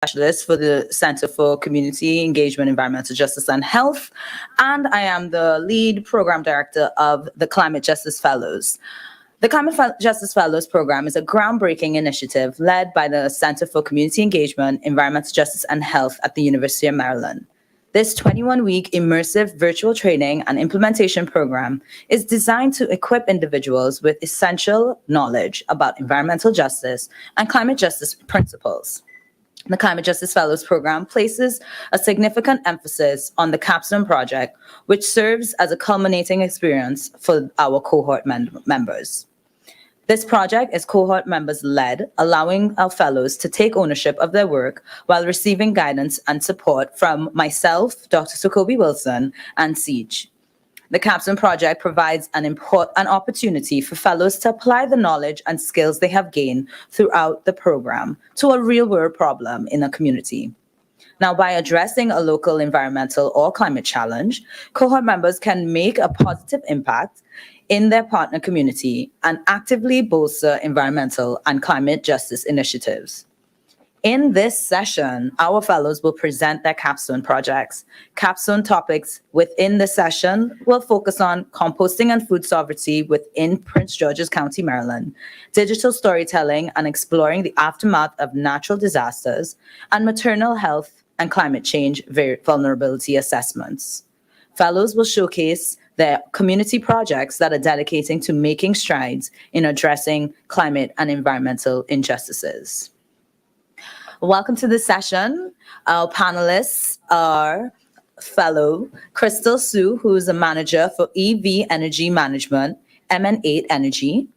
Specialist for the Center for Community Engagement, Environmental Justice and Health, and I am the lead program director of the Climate Justice Fellows. The Justice Fellows program is a groundbreaking initiative led by the Center for Community Engagement, Environmental Justice and Health at the University of Maryland. This 21-week immersive virtual training and implementation program is designed to equip individuals with essential knowledge about environmental justice and climate justice principles. The Climate Justice Fellows program places a significant emphasis on the Capstone Project, which serves as a culminating experience for our cohort members. This project is cohort members led, allowing our fellows to take ownership of their work while receiving guidance and support from myself, Dr. Sukobi Wilson, and Siege. The Capstone Project provides an opportunity for fellows to apply the knowledge and skills they have gained throughout the program to a real-world problem in a community. Now, by addressing a local environmental or climate challenge, cohort members can make a positive impact in their partner community and actively bolster environmental and climate justice initiatives. In this session, our fellows will present their capstone projects. Capstone topics within the session will focus on composting and food sovereignty within Prince George's County, Maryland, digital storytelling and exploring the aftermath of natural disasters, and maternal health and climate change vulnerability assessments. Fellows will showcase their community projects that are dedicating to making strides in addressing climate and environmental injustices. Welcome to this session. Our panelists are fellow Crystal Sue, who is a manager for EV Energy Management, MN8 Energy.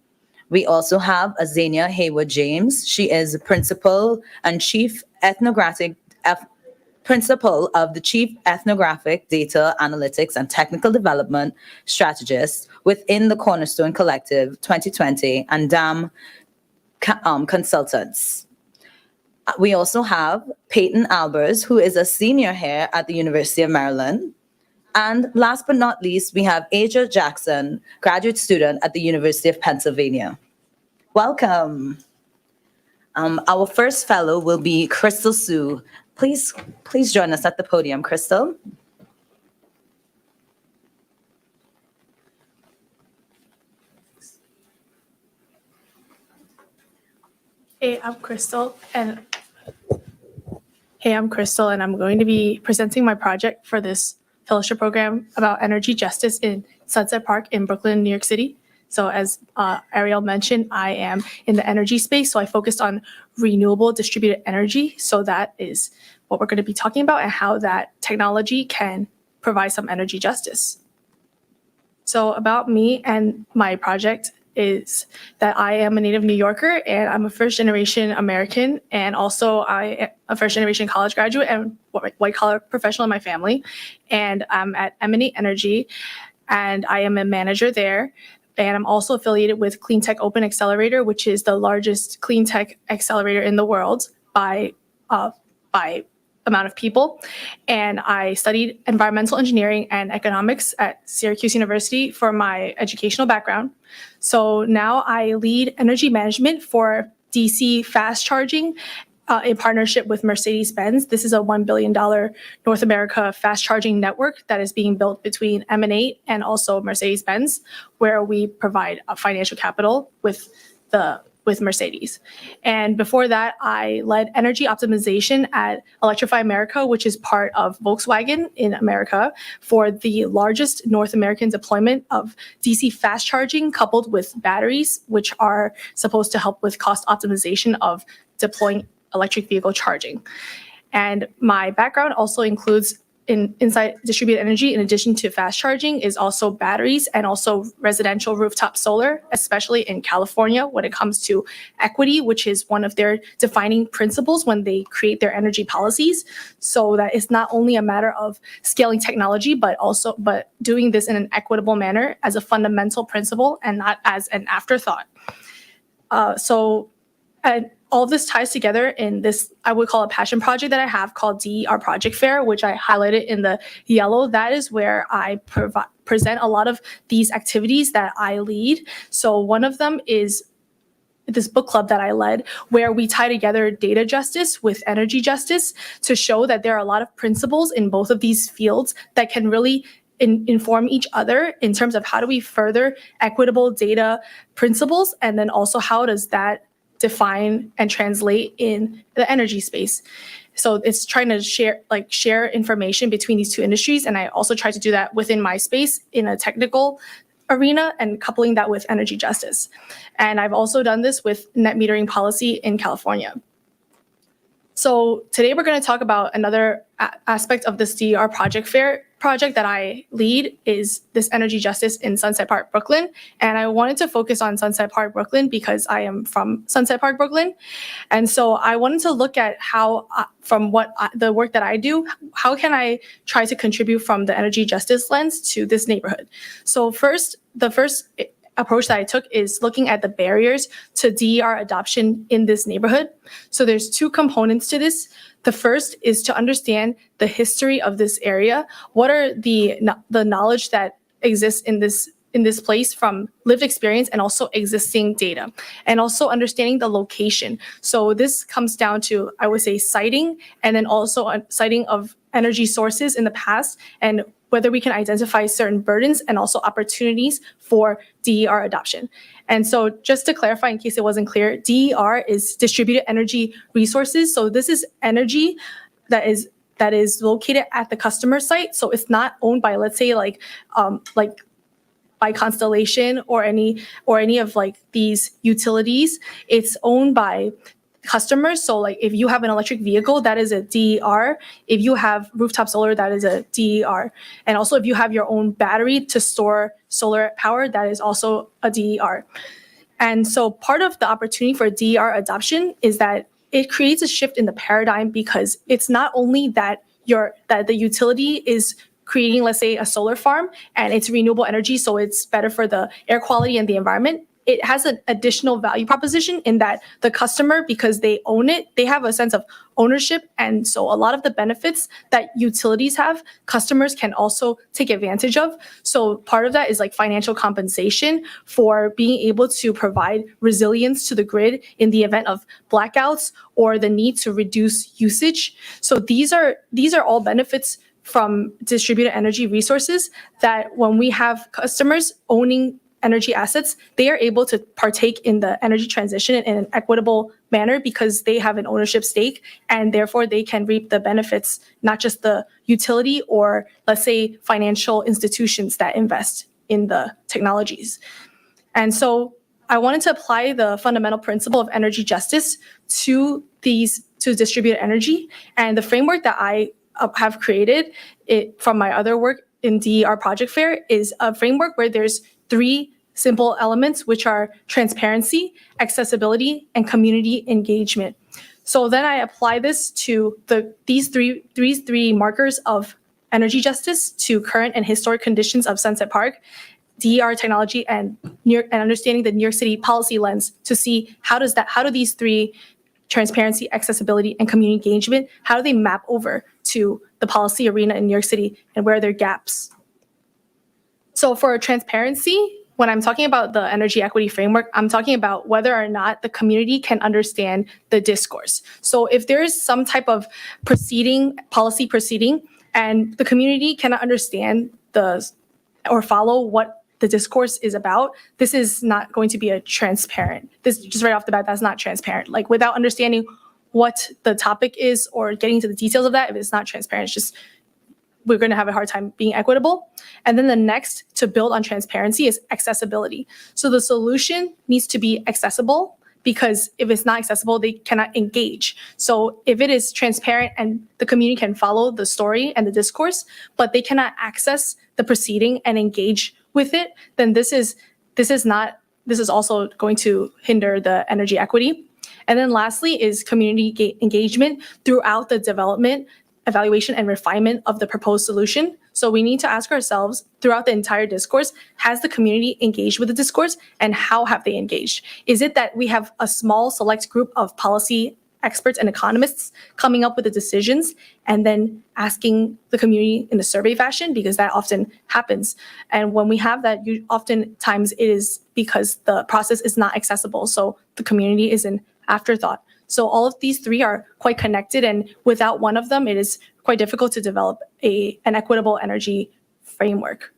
We also have Azania Hayward James. She is principal and principal of the Chief Ethnographic Data Analytics and Technical Development Strategist within the Cornerstone Collective 2020 and DAM Consultants. We also have Peyton Albers, who is a senior here at the University of Maryland. And last but not least, we have Aja Jackson, graduate student at the University of Pennsylvania. Welcome. Our first fellow will be Crystal Sue. Please join us at the podium, Crystal. I'm Crystal, and I'm going to be presenting my project for this fellowship program about energy justice in Sunset Park in Brooklyn, New York City. So as Ariel mentioned, I am in the energy space, so I focused on renewable distributed energy. So that is what we're going to be talking about and how that technology can provide some energy justice. So about me and my project is that I am a native New Yorker and I'm a first-generation American, and also I am a first-generation college graduate and white-collar professional in my family. And I'm at MN8 Energy, and I am a manager there. And I'm also affiliated with Clean Tech Open Accelerator, which is the largest clean tech accelerator in the world by amount of people. And I studied environmental engineering and economics at Syracuse University for my educational background. So now I lead energy management for DC fast charging in partnership with Mercedes-Benz. This is a $1 billion North America fast charging network that is being built between MN8 and also Mercedes-Benz, where we provide a financial capital with Mercedes. And before that, I led energy optimization at Electrify America, which is part of Volkswagen in America, for the largest North American deployment of DC fast charging coupled with batteries, which are supposed to help with cost optimization of deploying electric vehicle charging. And my background also includes inside distributed energy, in addition to fast charging, is also batteries and also residential rooftop solar, especially in California when it comes to equity, which is one of their defining principles when they create their energy policies. So that it's not only a matter of scaling technology, but doing this in an equitable manner as a fundamental principle and not as an afterthought. And all of this ties together in this, I would call a passion project that I have called DER Project Fair, which I highlighted in the yellow. That is where I present a lot of these activities that I lead. So one of them is this book club that I led, where we tie together data justice with energy justice to show that there are a lot of principles in both of these fields that can really inform each other in terms of how do we further equitable data principles, and then also how does that define and translate in the energy space. So it's trying to share information between these two industries, and I also try to do that within my space in a technical arena and coupling that with energy justice. And I've also done this with net metering policy in California. So today we're going to talk about another aspect of this DER project that I lead is this energy justice in Sunset Park, Brooklyn. And I wanted to focus on Sunset Park, Brooklyn, because I am from Sunset Park, Brooklyn. And so I wanted to look at how, the work that I do, how can I try to contribute from the energy justice lens to this neighborhood? So the first approach that I took is looking at the barriers to DER adoption in this neighborhood. So there's two components to this. The first is to understand the history of this area. What are the knowledge that exists in this place from lived experience and also existing data, and also understanding the location. So this comes down to, I would say, siting, and then also siting of energy sources in the past, and whether we can identify certain burdens and also opportunities for DER adoption. And so just to clarify, in case it wasn't clear, DER is distributed energy resources. So this is energy that is located at the customer site. So it's not owned by, let's say, like by Constellation or any of like these utilities. It's owned by customers. So like if you have an electric vehicle, that is a DER. If you have rooftop solar, that is a DER. And also if you have your own battery to store solar power, that is also a DER. And so part of the opportunity for DER adoption is that it creates a shift in the paradigm, because it's not only that the utility is creating, let's say, a solar farm and it's renewable energy, so it's better for the air quality and the environment. It has an additional value proposition in that the customer, because they own it, they have a sense of ownership. And so a lot of the benefits that utilities have, customers can also take advantage of. So part of that is like financial compensation for being able to provide resilience to the grid in the event of blackouts or the need to reduce usage. So these are all benefits from distributed energy resources that when we have customers owning energy assets, they are able to partake in the energy transition in an equitable manner because they have an ownership stake, and therefore they can reap the benefits, not just the utility or, let's say, financial institutions that invest in the technologies. And so I wanted to apply the fundamental principle of energy justice to distributed energy. And the framework that I have created from my other work in DER Project Fair is a framework where there's 3 simple elements, which are transparency, accessibility, and community engagement. So then I apply this to these three markers of energy justice to current and historic conditions of Sunset Park, DER technology, and understanding the New York City policy lens to see how do these 3, transparency, accessibility, and community engagement, how do they map over to the policy arena in New York City, and where are their gaps? So for transparency, when I'm talking about the energy equity framework, I'm talking about whether or not the community can understand the discourse. So if there is some type of policy proceeding, and the community cannot understand or follow what the discourse is about, this is not going to be this just right off the bat, that's not transparent. Like without understanding what the topic is or getting into the details of that, if it's not transparent, it's just, we're going to have a hard time being equitable. And then the next to build on transparency is accessibility. So the solution needs to be accessible, because if it's not accessible, they cannot engage. So if it is transparent and the community can follow the story and the discourse, but they cannot access the proceeding and engage with it, then this is also going to hinder the energy equity. And then lastly is community engagement throughout the development, evaluation, and refinement of the proposed solution. So we need to ask ourselves throughout the entire discourse, has the community engaged with the discourse, and how have they engaged? Is it that we have a small select group of policy experts and economists coming up with the decisions and then asking the community in a survey fashion, because that often happens. And when we have that, oftentimes it is because the process is not accessible. So the community is an afterthought. So all of these three are quite connected, and without one of them, it is quite difficult to develop an equitable energy framework.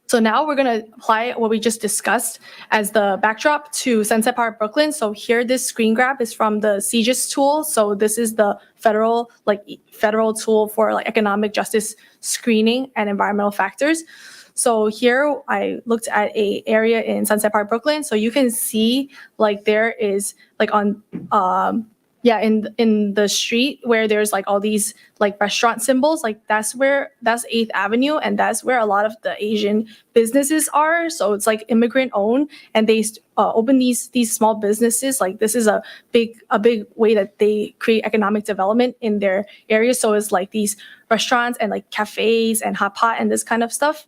So now we're going to apply what we just discussed as the backdrop to Sunset Park, Brooklyn. So here, this screen grab is from the CGIS tool. So this is the federal tool for like economic justice screening and environmental factors. So here I looked at a area in Sunset Park, Brooklyn. So you can see like there is like on in the street where there's like all these like restaurant symbols, like that's 8th Avenue, and that's where a lot of the Asian businesses are. So it's like immigrant owned, and they open these small businesses. Like this is a big way that they create economic development in their area. So it's like these restaurants and like cafes and hot pot and this kind of stuff.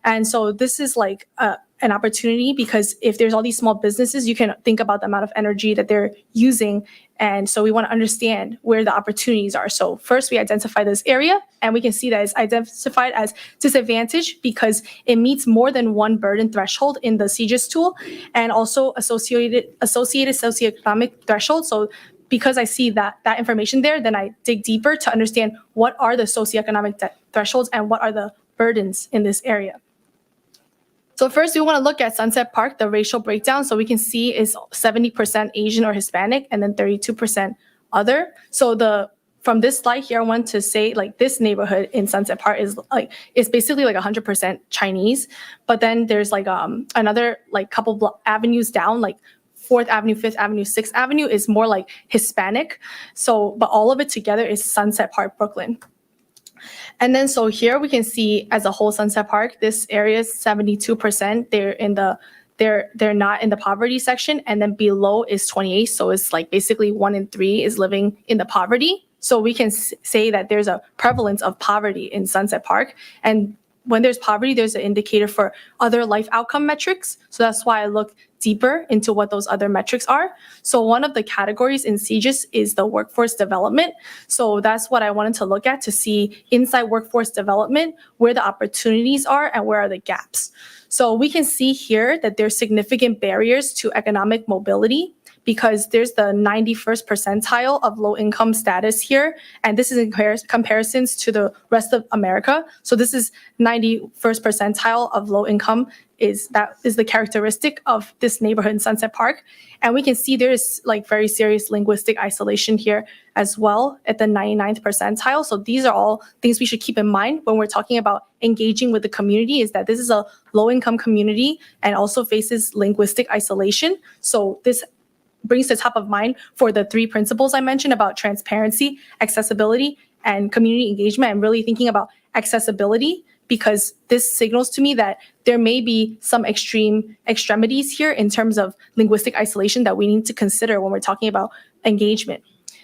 And so this is like an opportunity, because if there's all these small businesses, you can think about the amount of energy that they're using. And so we want to understand where the opportunities are. So first we identify this area, and we can see that it's identified as disadvantaged because it meets more than one burden threshold in the CGIS tool, and also associated socioeconomic threshold. So because I see that information there, then I dig deeper to understand what are the socioeconomic thresholds and what are the burdens in this area. So first, we want to look at Sunset Park, the racial breakdown. So we can see is 70% Asian or Hispanic, and then 32% other. So from this slide here, I want to say like this neighborhood in Sunset Park is basically like 100% Chinese. But then there's like another like couple avenues down, like 4th Avenue, 5th Avenue, 6th Avenue is more like Hispanic. So, but all of it together is Sunset Park, Brooklyn. And then so here we can see as a whole Sunset Park, this area is 72%. They're not in the poverty section, and then below is 28. So it's like basically 1 in 3 is living in the poverty. So we can say that there's a prevalence of poverty in Sunset Park. And when there's poverty, there's an indicator for other life outcome metrics. So that's why I look deeper into what those other metrics are. So one of the categories in CGIS is the workforce development. So that's what I wanted to look at, to see inside workforce development, where the opportunities are and where are the gaps. So we can see here that there's significant barriers to economic mobility, because there's the 91st percentile of low income status here. And this is in comparisons to the rest of America. So this is 91st percentile of low income is the characteristic of this neighborhood in Sunset Park. And we can see there is like very serious linguistic isolation here as well at the 99th percentile. So these are all things we should keep in mind when we're talking about engaging with the community, is that this is a low income community and also faces linguistic isolation. So this brings to top of mind for the 3 principles I mentioned about transparency, accessibility, and community engagement, and really thinking about accessibility, because this signals to me that there may be some extremities here in terms of linguistic isolation that we need to consider when we're talking about engagement.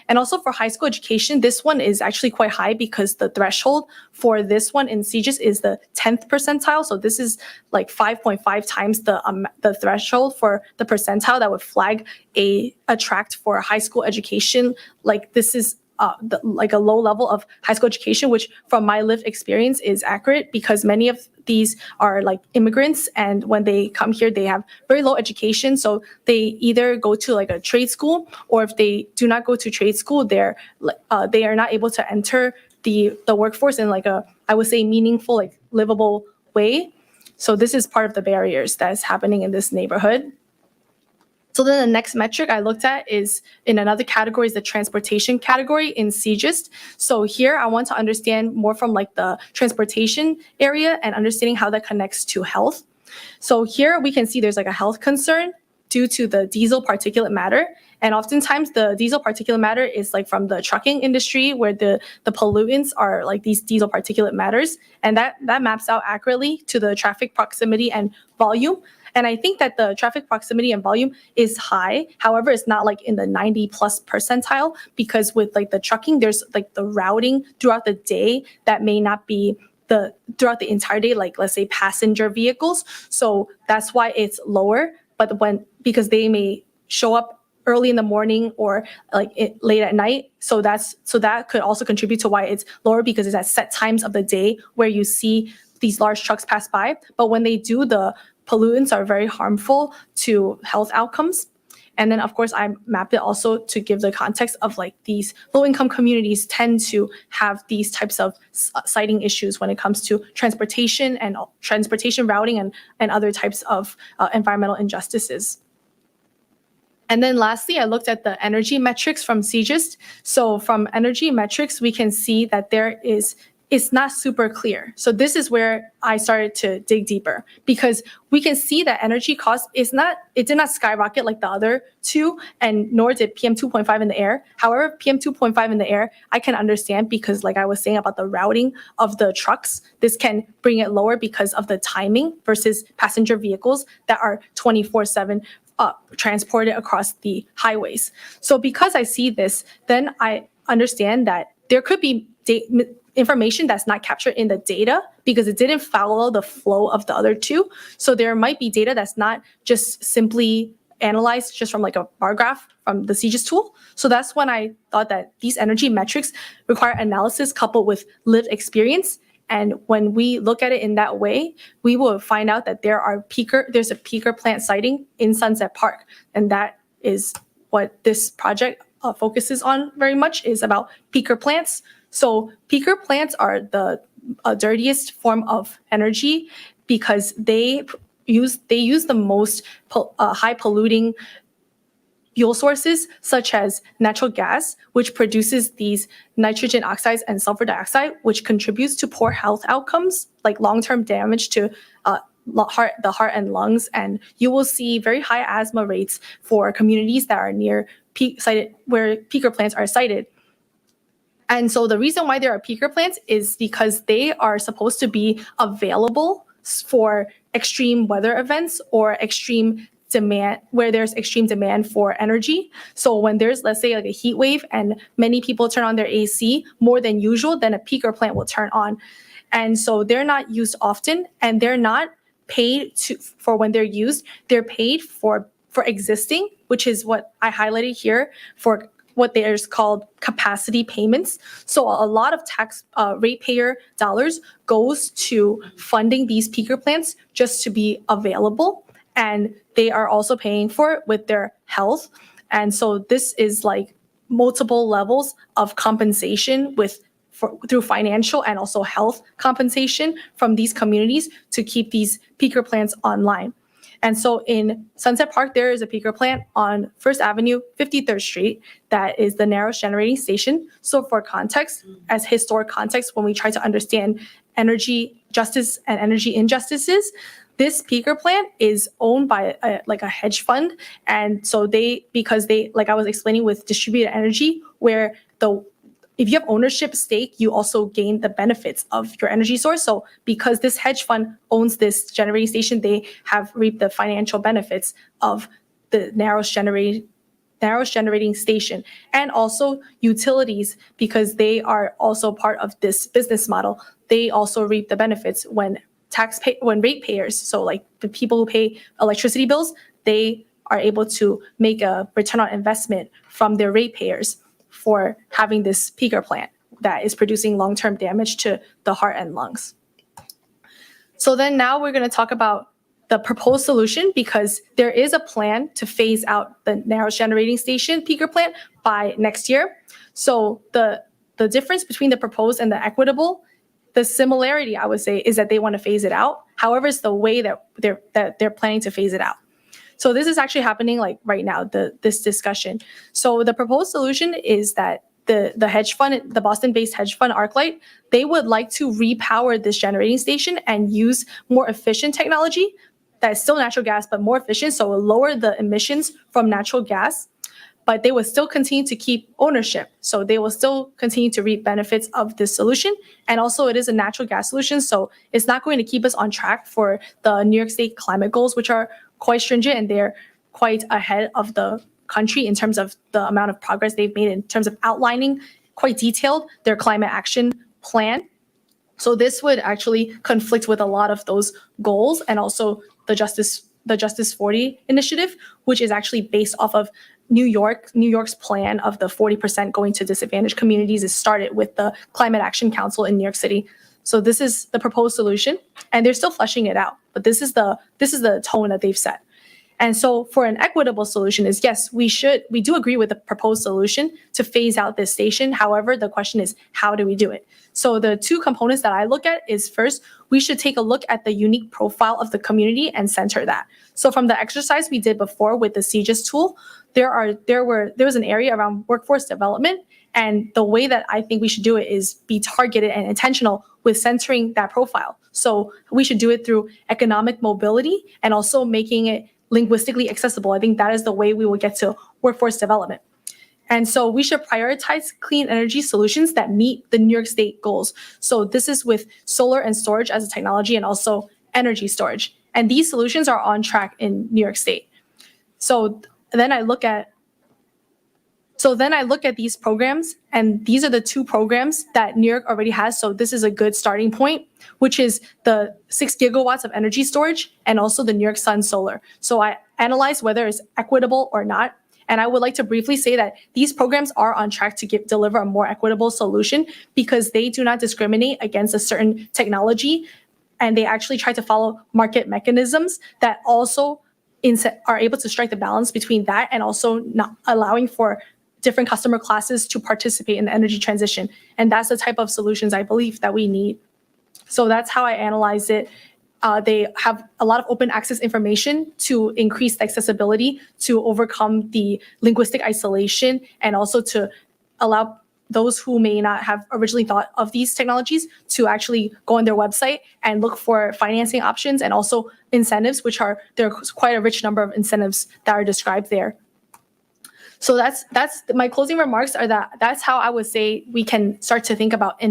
And also for high school education, this one is actually quite high, because the threshold for this one in CGIS is the 10th percentile. So this is like 5.5 times the threshold for the percentile that would flag a tract for high school education. Like this is like a low level of high school education, which from my lived experience is accurate, because many of these are like immigrants, and when they come here, they have very low education. So they either go to like a trade school, or if they do not go to trade school, they are not able to enter the workforce in like I would say meaningful, like livable way. So this is part of the barriers that is happening in this neighborhood. So then the next metric I looked at is in another category, is the transportation category in CGIS. So here I want to understand more from like the transportation area and understanding how that connects to health. So here we can see there's like a health concern due to the diesel particulate matter. And oftentimes the diesel particulate matter is like from the trucking industry, where the pollutants are like these diesel particulate matters. And that maps out accurately to the traffic proximity and volume. And I think that the traffic proximity and volume is high. However, it's not like in the 90 plus percentile, because with like the trucking, there's like the routing throughout the day that may not be throughout the entire day, like let's say passenger vehicles. So that's why it's lower. But because they may show up early in the morning or like late at night. So that could also contribute to why it's lower, because it's at set times of the day where you see these large trucks pass by. But when they do the pollutants are very harmful to health outcomes. And then, of course, I mapped it also to give the context of like these low-income communities tend to have these types of siting issues when it comes to transportation and transportation routing and other types of environmental injustices. And then lastly, I looked at the energy metrics from CGIST. So from energy metrics, we can see that it's not super clear. So this is where I started to dig deeper, because we can see that energy cost it did not skyrocket like the other two, and nor did PM 2.5 in the air. However, PM 2.5 in the air, I can understand, because like I was saying about the routing of the trucks, this can bring it lower because of the timing versus passenger vehicles that are 24/7 transported across the highways. So because I see this, then I understand that there could be information that's not captured in the data because it didn't follow the flow of the other two. So there might be data that's not just simply analyzed just from like a bar graph from the CGIS tool. So that's when I thought that these energy metrics require analysis coupled with lived experience. And when we look at it in that way, we will find out that there's a peaker plant siting in Sunset Park. And that is what this project focuses on very much, is about peaker plants. So peaker plants are the dirtiest form of energy because they use the most high polluting fuel sources, such as natural gas, which produces these nitrogen oxides and sulfur dioxide, which contributes to poor health outcomes, like long-term damage to the heart and lungs. And you will see very high asthma rates for communities that are near where peaker plants are sited. And so the reason why there are peaker plants is because they are supposed to be available for extreme weather events or extreme demand, where there's extreme demand for energy. So when there's, let's say, like a heat wave and many people turn on their AC more than usual, then a peaker plant will turn on. And so they're not used often, and they're not paid for when they're used. They're paid for existing, which is what I highlighted here, for what there's called capacity payments. So a lot of tax ratepayer dollars goes to funding these peaker plants just to be available. And they are also paying for it with their health. And so this is like multiple levels of compensation through financial and also health compensation from these communities to keep these peaker plants online. And so in Sunset Park, there is a peaker plant on 1st Avenue, 53rd Street, that is the Narrows Generating Station. So for context, as historic context, when we try to understand energy justice and energy injustices, this peaker plant is owned by a hedge fund. And so because they, like I was explaining with distributed energy, where if you have ownership stake, you also gain the benefits of your energy source. So because this hedge fund owns this generating station, they have reaped the financial benefits of the Narrows Generating Station. And also utilities, because they are also part of this business model, they also reap the benefits when ratepayers, so like the people who pay electricity bills, they are able to make a return on investment from their ratepayers for having this peaker plant that is producing long-term damage to the heart and lungs. So then now we're going to talk about the proposed solution, because there is a plan to phase out the Narrows Generating Station peaker plant by next year. So the difference between the proposed and the equitable, the similarity, I would say, is that they want to phase it out. However, it's the way that they're planning to phase it out. So this is actually happening like right now, this discussion. So the proposed solution is that the hedge fund, the Boston-based hedge fund ArcLight, they would like to repower this generating station and use more efficient technology that is still natural gas, but more efficient, so it will lower the emissions from natural gas. But they will still continue to keep ownership. So they will still continue to reap benefits of this solution. And also it is a natural gas solution, so it's not going to keep us on track for the New York State climate goals, which are quite stringent, and they're quite ahead of the country in terms of the amount of progress they've made in terms of outlining quite detailed their climate action plan. So this would actually conflict with a lot of those goals, and also the Justice 40 initiative, which is actually based off of New York's plan of the 40% going to disadvantaged communities. Is started with the Climate Action Council in New York City. So this is the proposed solution, and they're still fleshing it out. But this is the tone that they've set. And so for an equitable solution is, yes, we do agree with the proposed solution to phase out this station. However, the question is, how do we do it? So the two components that I look at is, first, we should take a look at the unique profile of the community and center that. So from the exercise we did before with the CGIS tool, there was an area around workforce development. And the way that I think we should do it is be targeted and intentional with centering that profile. So we should do it through economic mobility and also making it linguistically accessible. I think that is the way we will get to workforce development. And so we should prioritize clean energy solutions that meet the New York State goals. So this is with solar and storage as a technology and also energy storage. And these solutions are on track in New York State. So then I look at these programs, and these are the two programs that New York already has. So this is a good starting point, which is the 6 gigawatts of energy storage and also the New York Sun Solar. So I analyzed whether it's equitable or not. And I would like to briefly say that these programs are on track to deliver a more equitable solution because they do not discriminate against a certain technology. And they actually try to follow market mechanisms that also are able to strike the balance between that and also not allowing for different customer classes to participate in the energy transition. And that's the type of solutions I believe that we need. So that's how I analyze it. They have a lot of open access information to increase the accessibility, to overcome the linguistic isolation, and also to allow those who may not have originally thought of these technologies to actually go on their website and look for financing options and also incentives, there's quite a rich number of incentives that are described there. So that's my closing remarks are that's how I would say we can start to think about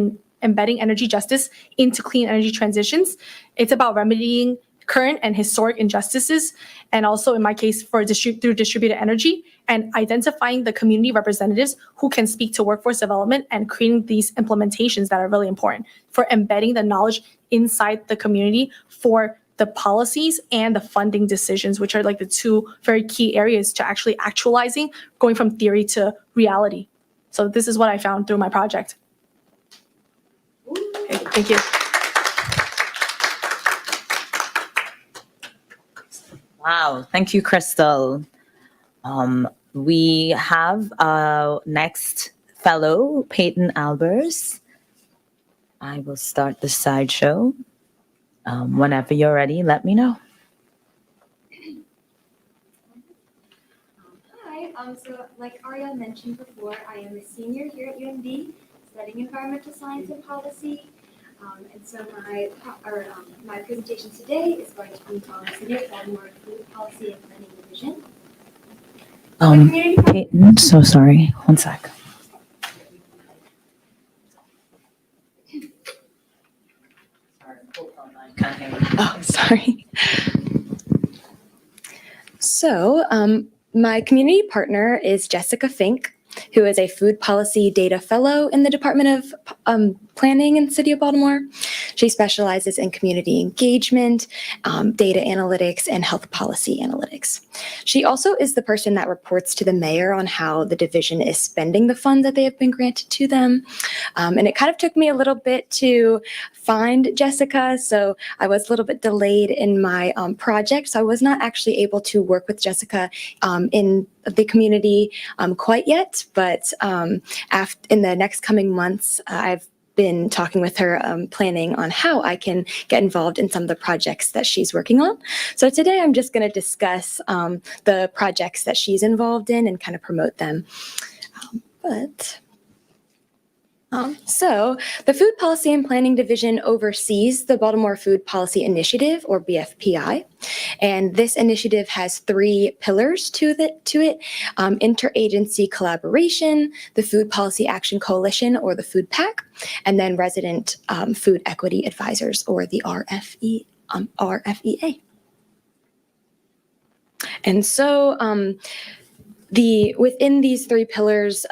embedding energy justice into clean energy transitions. It's about remedying current and historic injustices, and also in my case through distributed energy, and identifying the community representatives who can speak to workforce development and creating these implementations that are really important for embedding the knowledge inside the community for the policies and the funding decisions, which are like the two very key areas to actually actualizing, going from theory to reality. So this is what I found through my project. Okay, thank you. Wow, thank you, Crystal. We have our next fellow, Peyton Albers. I will start the slideshow. Whenever you're ready, let me know. Hi, so like Ariel mentioned before, I am a senior here at UMD studying environmental science and policy. And so my presentation today is going to be on City of Baltimore Food Policy and Planning Division. Peyton, so sorry. One sec. Oh, sorry. So my community partner is Jessica Fink, who is a food policy data fellow in the Department of Planning in the City of Baltimore. She specializes in community engagement, data analytics, and health policy analytics. She also is the person that reports to the mayor on how the division is spending the funds that they have been granted to them. And it kind of took me a little bit to find Jessica, so I was a little bit delayed in my project, so I was not actually able to work with Jessica in the community quite yet, but in the next coming months, I've been talking with her, planning on how I can get involved in some of the projects that she's working on. So today I'm just going to discuss the projects that she's involved in and kind of promote them. So the Food Policy and Planning Division oversees the Baltimore Food Policy Initiative, or BFPI. And this initiative has 3 pillars to it, interagency collaboration, the Food Policy Action Coalition, or the Food PAC, and then resident food equity advisors, or the RFEA. And so within these 3 pillars,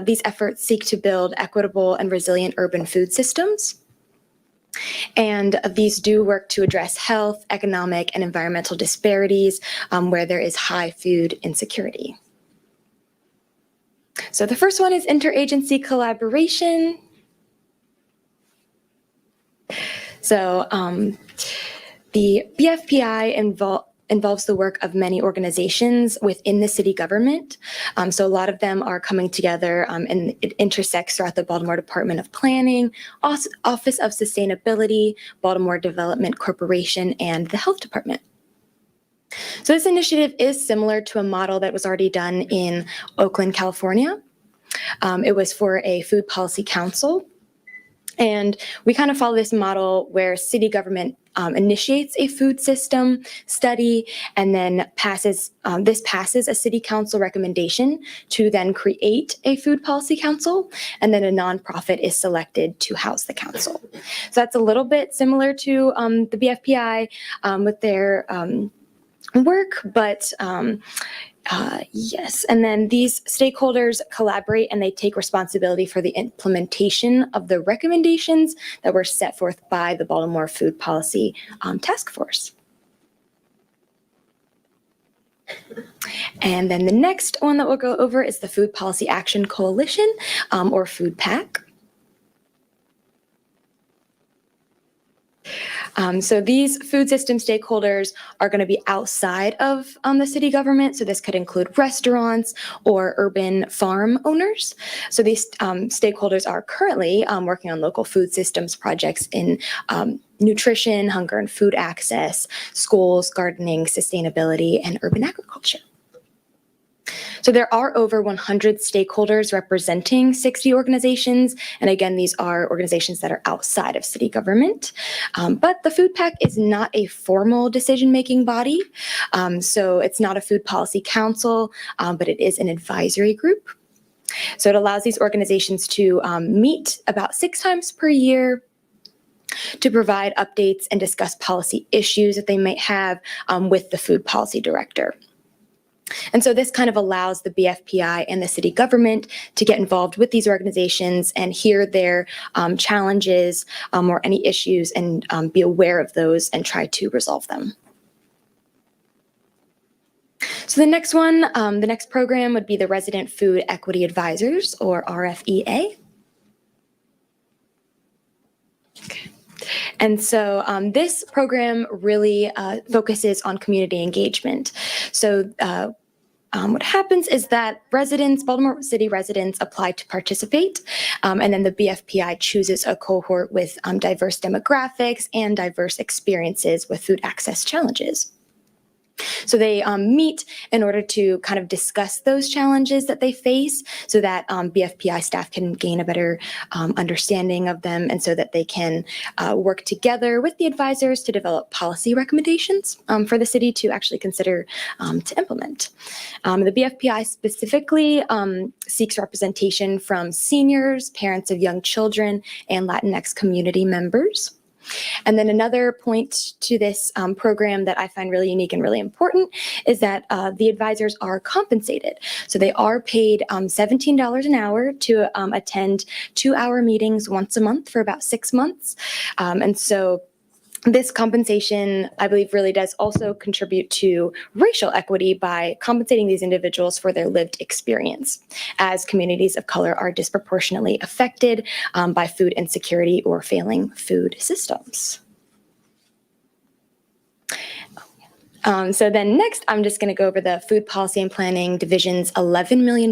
these efforts seek to build equitable and resilient urban food systems. And these do work to address health, economic, and environmental disparities where there is high food insecurity. So the first one is interagency collaboration. So the BFPI involves the work of many organizations within the city government. So a lot of them are coming together and it intersects throughout the Baltimore Department of Planning, Office of Sustainability, Baltimore Development Corporation, and the Health Department. So this initiative is similar to a model that was already done in Oakland, California. It was for a food policy council. And we kind of follow this model where city government initiates a food system study and then passes a city council recommendation to then create a food policy council, and then a nonprofit is selected to house the council. So that's a little bit similar to the BFPI with their work, but yes. And then these stakeholders collaborate and they take responsibility for the implementation of the recommendations that were set forth by the Baltimore Food Policy Task Force. And then the next one that we'll go over is the Food Policy Action Coalition, or Food PAC. So these food system stakeholders are going to be outside of the city government. So this could include restaurants or urban farm owners. So these stakeholders are currently working on local food systems projects in nutrition, hunger and food access, schools, gardening, sustainability, and urban agriculture. So there are over 100 stakeholders representing 60 organizations. And again, these are organizations that are outside of city government. But the Food PAC is not a formal decision-making body. So it's not a food policy council, but it is an advisory group. So it allows these organizations to meet about 6 times per year to provide updates and discuss policy issues that they might have with the food policy director. And so this kind of allows the BFPI and the city government to get involved with these organizations and hear their challenges or any issues and be aware of those and try to resolve them. So the next one, the next program would be the Resident Food Equity Advisors, or RFEA. Okay. And so this program really focuses on community engagement. So what happens is that Baltimore City residents apply to participate, and then the BFPI chooses a cohort with diverse demographics and diverse experiences with food access challenges. So they meet in order to kind of discuss those challenges that they face so that BFPI staff can gain a better understanding of them, and so that they can work together with the advisors to develop policy recommendations for the city to actually consider to implement. The BFPI specifically seeks representation from seniors, parents of young children, and Latinx community members. And then another point to this program that I find really unique and really important is that the advisors are compensated. So they are paid $17 an hour to attend 2-hour meetings once a month for about 6 months. And so this compensation, I believe, really does also contribute to racial equity by compensating these individuals for their lived experience, as communities of color are disproportionately affected by food insecurity or failing food systems. So then next, I'm just going to go over the Food Policy and Planning Division's $11 million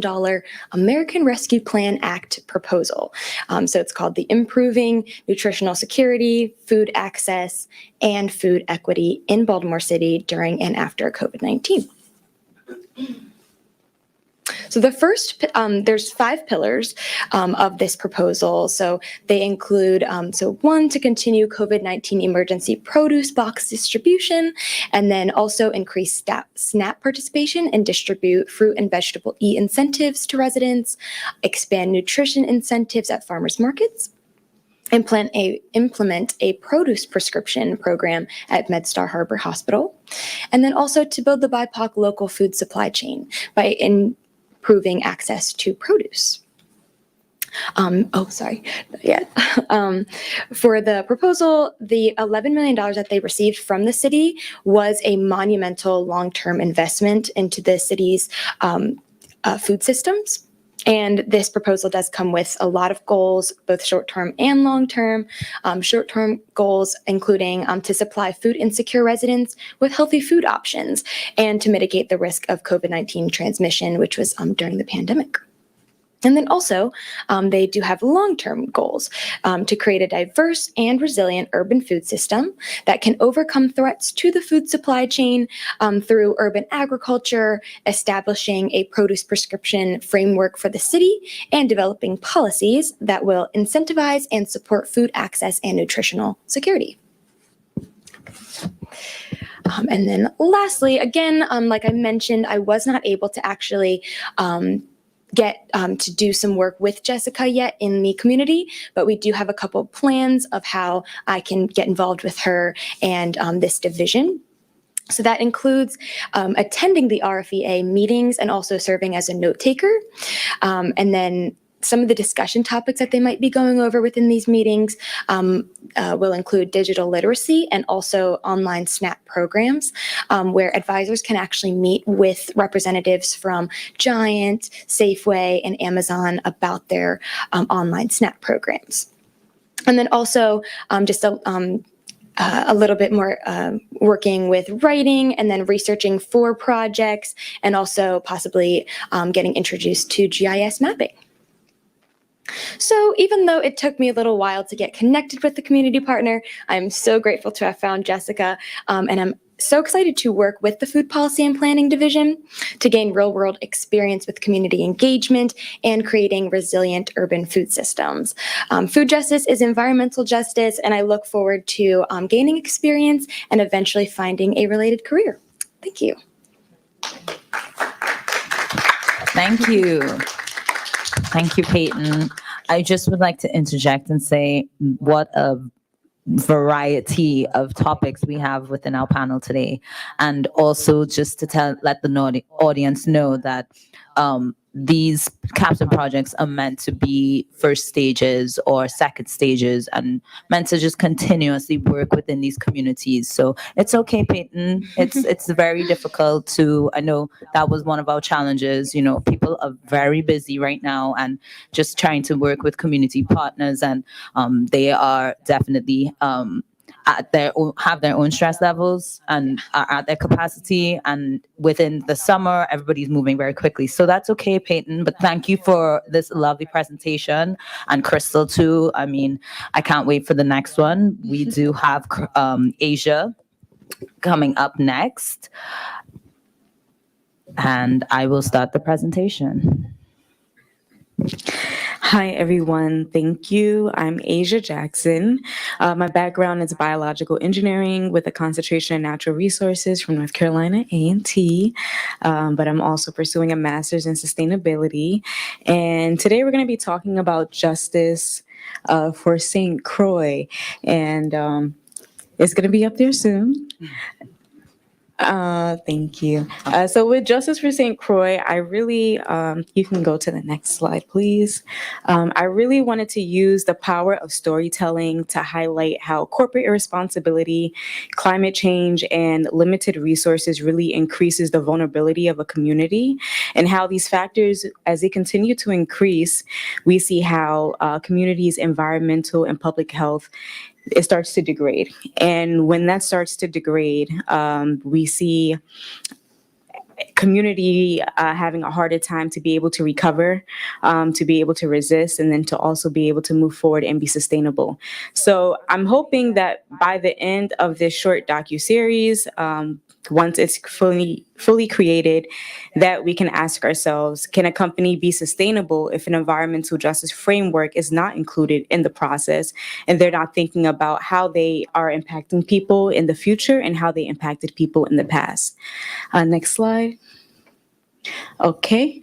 American Rescue Plan Act proposal. So it's called the Improving Nutritional Security, Food Access, and Food Equity in Baltimore City During and After COVID-19. So the first, there's 5 pillars of this proposal. So they include, so 1, to continue COVID-19 emergency produce box distribution, and then also increase SNAP participation and distribute fruit and vegetable incentives to residents, expand nutrition incentives at farmers markets, implement a produce prescription program at MedStar Harbor Hospital, and then also to build the BIPOC local food supply chain by improving access to produce. For the proposal, the $11 million that they received from the city was a monumental long-term investment into the city's food systems. And this proposal does come with a lot of goals, both short-term and long-term. Short-term goals including to supply food insecure residents with healthy food options and to mitigate the risk of COVID-19 transmission, which was during the pandemic. And then also, they do have long-term goals to create a diverse and resilient urban food system that can overcome threats to the food supply chain through urban agriculture, establishing a produce prescription framework for the city, and developing policies that will incentivize and support food access and nutritional security. And then lastly, again, like I mentioned, I was not able to actually get to do some work with Jessica yet in the community, but we do have a couple plans of how I can get involved with her and this division. So that includes attending the RFEA meetings and also serving as a note taker. And then some of the discussion topics that they might be going over within these meetings will include digital literacy and also online SNAP programs, where advisors can actually meet with representatives from Giant, Safeway, and Amazon about their online SNAP programs. And then also just a little bit more working with writing and then researching for projects and also possibly getting introduced to GIS mapping. So even though it took me a little while to get connected with the community partner, I'm so grateful to have found Jessica, and I'm so excited to work with the Food Policy and Planning Division to gain real-world experience with community engagement and creating resilient urban food systems. Food justice is environmental justice, and I look forward to gaining experience and eventually finding a related career. Thank you. Thank you. Thank you, Peyton. I just would like to interject and say what a variety of topics we have within our panel today. And also just to let the audience know that these capstone projects are meant to be first stages or second stages and meant to just continuously work within these communities. So it's okay, Peyton. It's very difficult to, I know that was one of our challenges. You know, people are very busy right now and just trying to work with community partners, and they are definitely have their own stress levels and are at their capacity. And within the summer, everybody's moving very quickly. So that's okay, Peyton. But thank you for this lovely presentation. And Crystal too. I mean, I can't wait for the next one. We do have Asia coming up next. And I will start the presentation. Hi, everyone. Thank you. I'm Asia Jackson. My background is biological engineering with a concentration in natural resources from North Carolina A&T, but I'm also pursuing a master's in sustainability. And today we're going to be talking about justice for St. Croix, and it's going to be up there soon. Thank you. So with Justice for St. Croix, I really, you can go to the next slide, please. I really wanted to use the power of storytelling to highlight how corporate irresponsibility, climate change, and limited resources really increases the vulnerability of a community, and how these factors, as they continue to increase, we see how communities' environmental and public health, it starts to degrade. And when that starts to degrade, we see community having a harder time to be able to recover, to be able to resist, and then to also be able to move forward and be sustainable. So I'm hoping that by the end of this short docuseries, once it's fully created, that we can ask ourselves, can a company be sustainable if an environmental justice framework is not included in the process, and they're not thinking about how they are impacting people in the future and how they impacted people in the past? Next slide. Okay,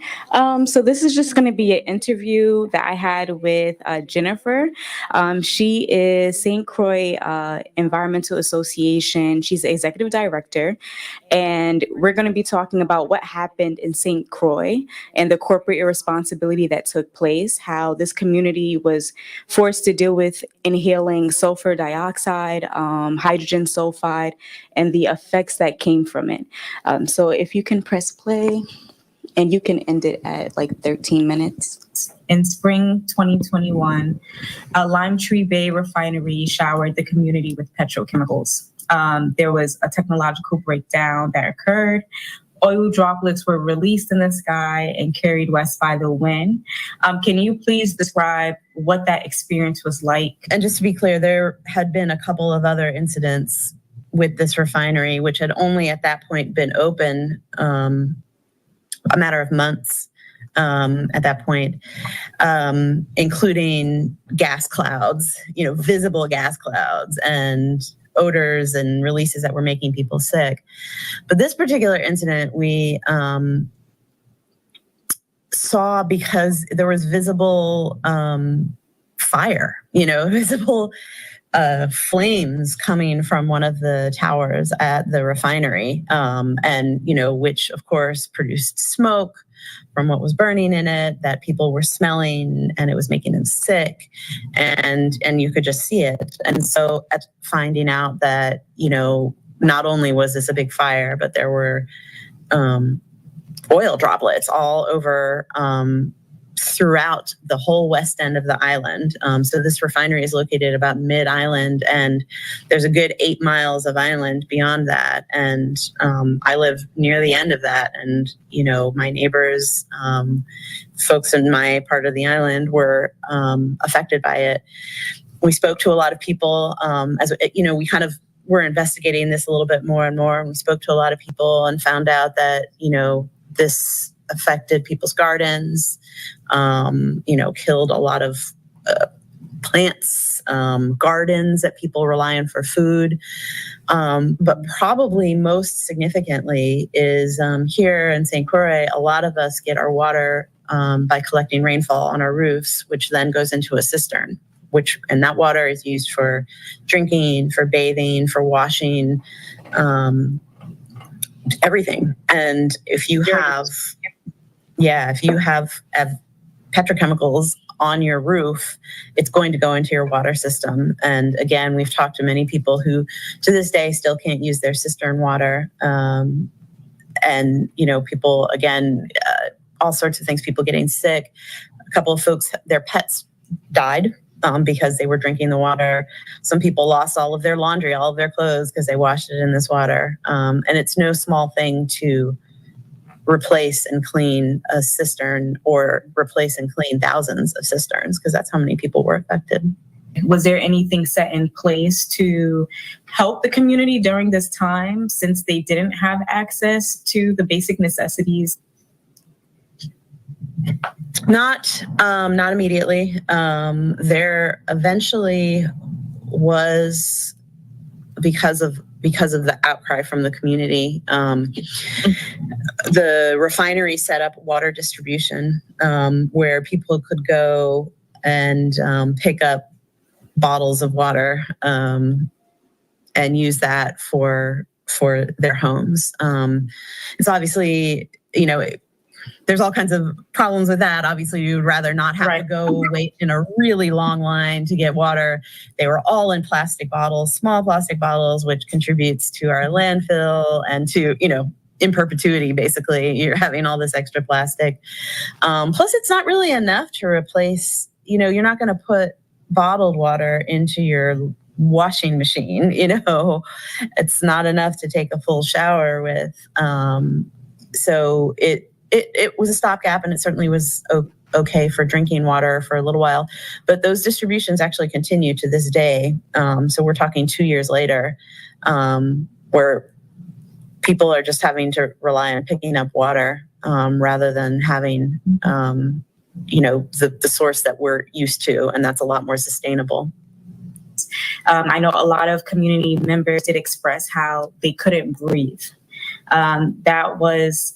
so this is just going to be an interview that I had with Jennifer. She is St. Croix Environmental Association. She's the executive director, and we're going to be talking about what happened in St. Croix and the corporate irresponsibility that took place, how this community was forced to deal with inhaling sulfur dioxide, hydrogen sulfide, and the effects that came from it. So if you can press play. And you can end it at like 13 minutes. In spring 2021, Lime Tree Bay Refinery showered the community with petrochemicals. There was a technological breakdown that occurred. Oil droplets were released in the sky and carried west by the wind. Can you please describe what that experience was like? And just to be clear, there had been a couple of other incidents with this refinery, which had only at that point been open a matter of months at that point, including gas clouds, visible gas clouds and odors and releases that were making people sick. But this particular incident we saw because there was visible fire, visible flames coming from one of the towers at the refinery, and which of course produced smoke from what was burning in it that people were smelling, and it was making them sick, and you could just see it. And so at finding out that not only was this a big fire, but there were oil droplets all over throughout the whole west end of the island. So this refinery is located about mid-island, and there's a good 8 miles of island beyond that. And I live near the end of that. And, my neighbors, folks in my part of the island were affected by it. We spoke to a lot of people we kind of were investigating this a little bit more and more. And we spoke to a lot of people and found out that, this affected people's gardens, killed a lot of plants, gardens that people rely on for food. But probably most significantly is here in St. Croix, a lot of us get our water by collecting rainfall on our roofs, which then goes into a cistern, and that water is used for drinking, for bathing, for washing, everything. And if you have petrochemicals on your roof, it's going to go into your water system. And again, we've talked to many people who to this day still can't use their cistern water. And people, again, all sorts of things, people getting sick. A couple of folks, their pets died because they were drinking the water. Some people lost all of their laundry, all of their clothes, because they washed it in this water. And it's no small thing to replace and clean a cistern, or replace and clean thousands of cisterns, because that's how many people were affected. Was there anything set in place to help the community during this time, since they didn't have access to the basic necessities? Not immediately. There eventually was, because of the outcry from the community, the refinery set up water distribution where people could go and pick up bottles of water and use that for their homes. It's obviously, there's all kinds of problems with that. Obviously, you would rather not have to go wait in a really long line to get water. They were all in plastic bottles, small plastic bottles, which contributes to our landfill and to, in perpetuity, basically, you're having all this extra plastic. Plus, it's not really enough to replace, you're not going to put bottled water into your washing machine, it's not enough to take a full shower with. So it was a stopgap, and it certainly was okay for drinking water for a little while. But those distributions actually continue to this day. So we're talking 2 years later, where people are just having to rely on picking up water rather than having, the source that we're used to. And that's a lot more sustainable. I know a lot of community members did express how they couldn't breathe. That was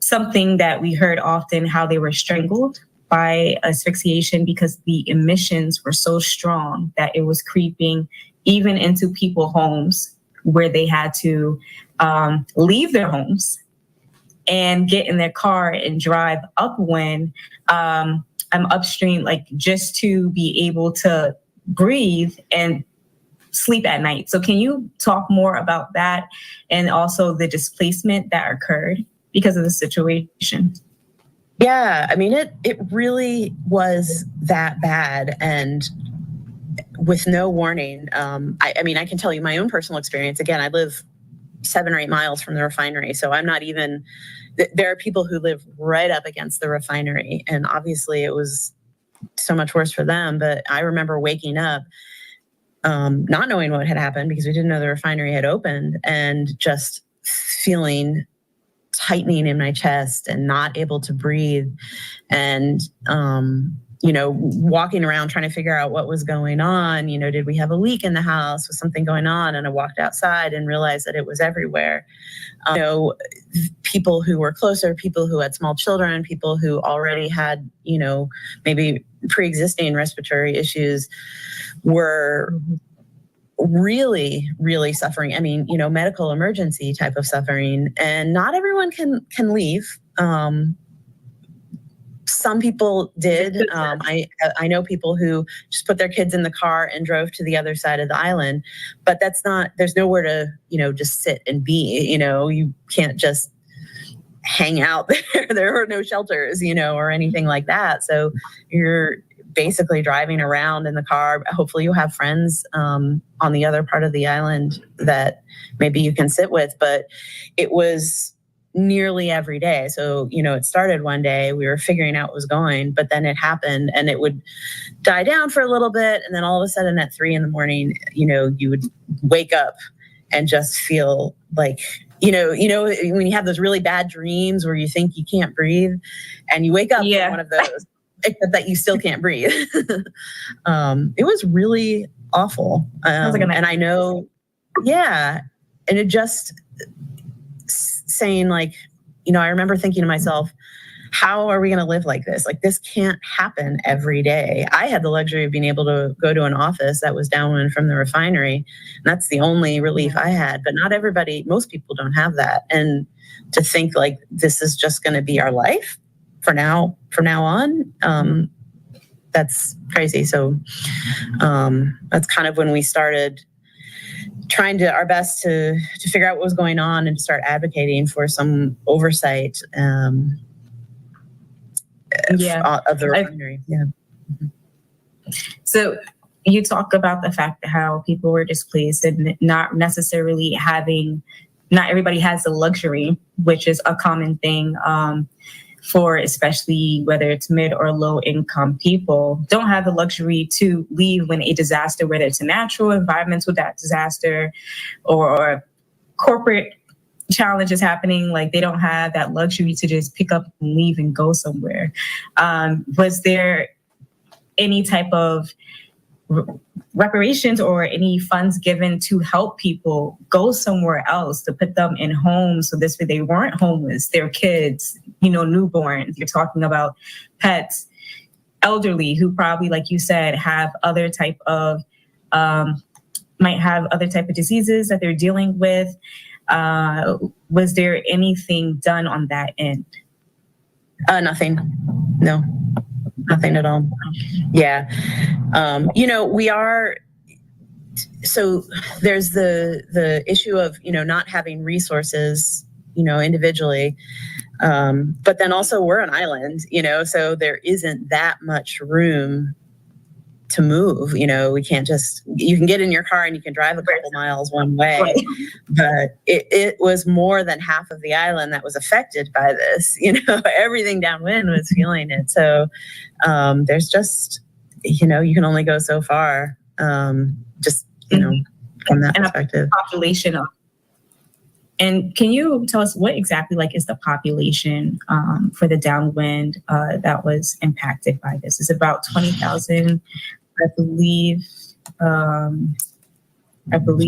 something that we heard often, how they were strangled by asphyxiation because the emissions were so strong that it was creeping even into people's homes, where they had to leave their homes and get in their car and drive upwind. I'm upstream, just to be able to breathe and sleep at night. So can you talk more about that, and also the displacement that occurred because of the situation? Yeah, I mean, it really was that bad, and with no warning. I mean, I can tell you my own personal experience. Again, I live 7 or 8 miles from the refinery, so I'm not even. There are people who live right up against the refinery, and obviously it was so much worse for them. But I remember waking up, not knowing what had happened because we didn't know the refinery had opened, and just feeling tightening in my chest and not able to breathe, and walking around trying to figure out what was going on. Did we have a leak in the house? Was something going on? And I walked outside and realized that it was everywhere. People who were closer, people who had small children, people who already had, maybe pre-existing respiratory issues were really, really suffering. I mean, medical emergency type of suffering, and not everyone can leave. Some people did. I know people who just put their kids in the car and drove to the other side of the island, but there's nowhere to, just sit and be. You can't just hang out there. There are no shelters, or anything like that. So you're basically driving around in the car. Hopefully you have friends on the other part of the island that maybe you can sit with, but it was nearly every day. So, it started one day, we were figuring out what was going, but then it happened and it would die down for a little bit. And then all of a sudden at 3 a.m, you would wake up and just feel like, when you have those really bad dreams where you think you can't breathe and you wake up from one of those, except that you still can't breathe. It was really awful. And I know, and it just saying like, I remember thinking to myself, how are we going to live like this? Like, this can't happen every day. I had the luxury of being able to go to an office that was downwind from the refinery. And that's the only relief I had. But not everybody, most people don't have that. And to think like this is just going to be our life from now on, that's crazy. So that's kind of when we started trying our best to figure out what was going on and start advocating for some oversight of the refinery. So you talk about the fact that how people were displaced and not necessarily not everybody has the luxury, which is a common thing for especially whether it's mid or low income people, don't have the luxury to leave when a disaster, whether it's a natural environmental disaster or corporate challenge is happening, like they don't have that luxury to just pick up and leave and go somewhere. Was there any type of reparations or any funds given to help people go somewhere else, to put them in homes so this way they weren't homeless, their kids, newborns, you're talking about pets, elderly who probably, like you said, have other type of might have other type of diseases that they're dealing with. Was there anything done on that end? Nothing. No, nothing at all. Yeah. We are, so there's the issue of, not having resources, individually. But then also we're an island, so there isn't that much room to move. We can't you can get in your car and you can drive a couple miles one way, but it was more than half of the island that was affected by this. Everything downwind was feeling it. So there's just, you can only go so far, from that perspective. Population of. And can you tell us what exactly is the population for the downwind that was impacted by this? It's about 20,000, I believe.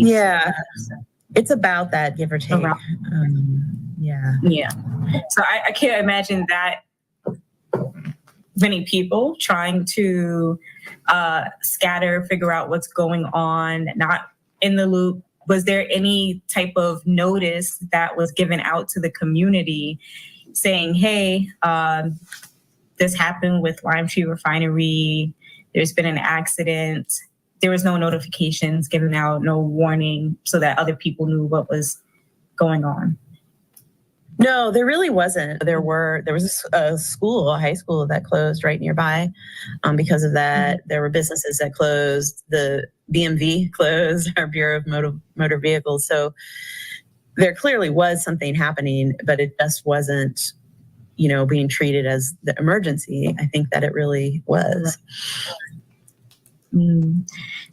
Yeah, it's about that, give or take. Yeah. So I can't imagine that many people trying to figure out what's going on, not in the loop. Was there any type of notice that was given out to the community saying, hey, this happened with Lime Tree Refinery, there's been an accident? There was no notifications given out, no warning, so that other people knew what was going on. No, there really wasn't. There was a school, a high school that closed right nearby. Because of that, there were businesses that closed. The BMV closed, our Bureau of Motor Vehicles. So there clearly was something happening, but it just wasn't, being treated as the emergency. I think that it really was.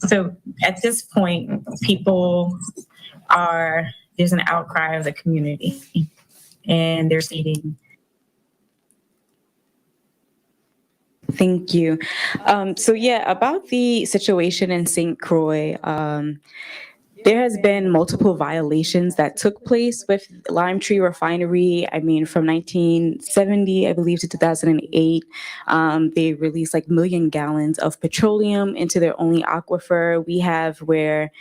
So at this point, there's an outcry of the community, and they're stating. Thank you. So yeah, about the situation in St. Croix, there has been multiple violations that took place with Lime Tree Refinery. I mean, from 1970, I believe, to 2008, they released like 1 million gallons of petroleum into their only aquifer. We have where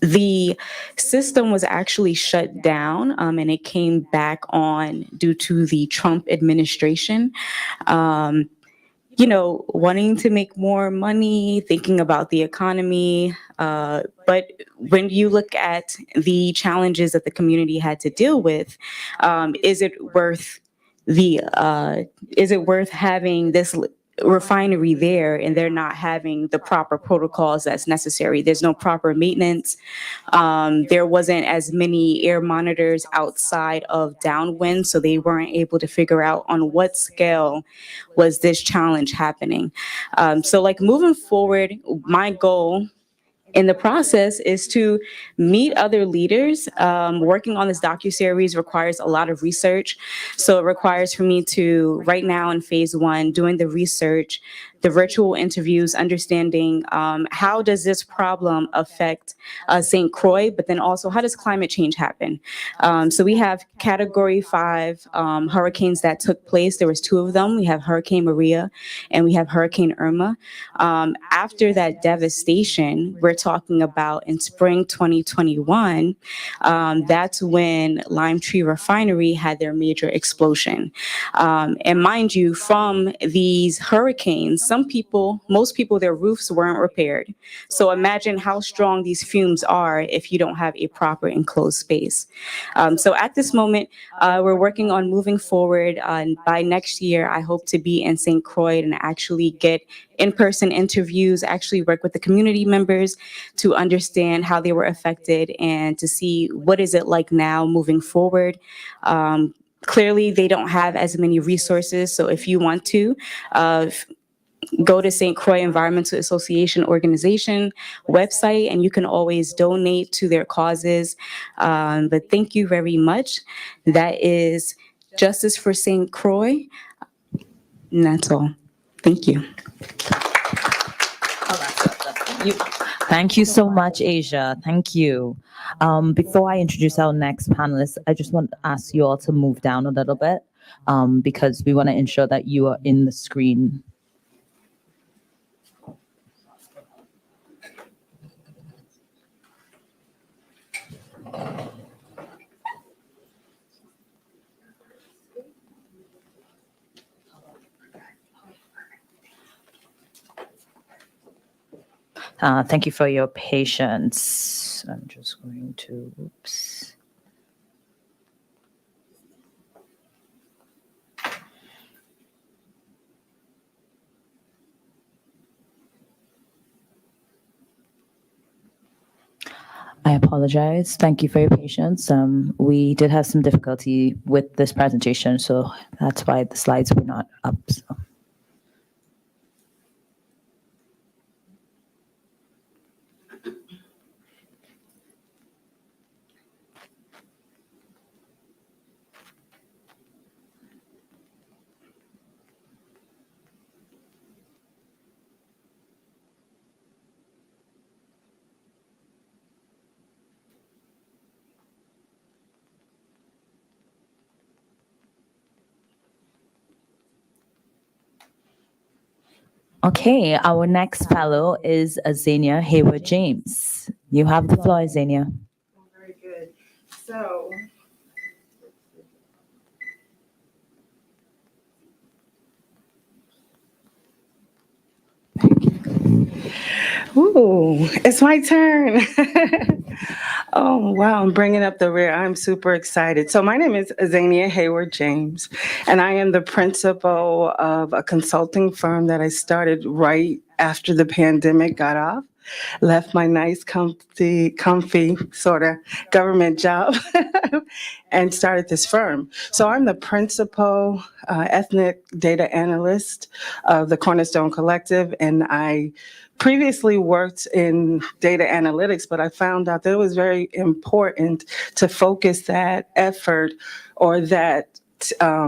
the system was actually shut down, and it came back on due to the Trump administration. Wanting to make more money, thinking about the economy. But when you look at the challenges that the community had to deal with, is it worth having this refinery there and they're not having the proper protocols that's necessary? There's no proper maintenance. There wasn't as many air monitors outside of downwind, so they weren't able to figure out on what scale was this challenge happening. So like moving forward, my goal in the process is to meet other leaders. Working on this docuseries requires a lot of research. So it requires for me to, right now in phase 1, doing the research, the virtual interviews, understanding how does this problem affect St. Croix, but then also how does climate change happen? So we have category 5 hurricanes that took place. There was 2 of them. We have Hurricane Maria and we have Hurricane Irma. After that devastation, we're talking about in spring 2021, that's when Lime Tree Refinery had their major explosion. And mind you, from these hurricanes, most people, their roofs weren't repaired. So imagine how strong these fumes are if you don't have a proper enclosed space. So at this moment, we're working on moving forward. By next year, I hope to be in St. Croix and actually get in-person interviews, actually work with the community members to understand how they were affected and to see what is it like now moving forward. Clearly, they don't have as many resources. So if you want to, go to St. Croix Environmental Association organization website, and you can always donate to their causes. But thank you very much. That is Justice for St. Croix. And that's all. Thank you. Thank you so much, Asia. Thank you. Before I introduce our next panelist, I just want to ask you all to move down a little bit because we want to ensure that you are in the screen. Thank you for your patience. I'm just going to, oops. I apologize. Thank you for your patience. We did have some difficulty with this presentation, so that's why the slides were not up. So. Okay, our next fellow is Xenia Hayward James. You have the floor, Xenia. Very good. So, Ooh, it's my turn. Oh, wow, I'm bringing up the rear. I'm super excited. So my name is Azania Hayward James, and I am the principal of a consulting firm that I started right after the pandemic got off. Left my nice, comfy sort of government job and started this firm. So I'm the principal ethnic data analyst of the Cornerstone Collective, and I previously worked in data analytics, but I found out that it was very important to focus that effort or that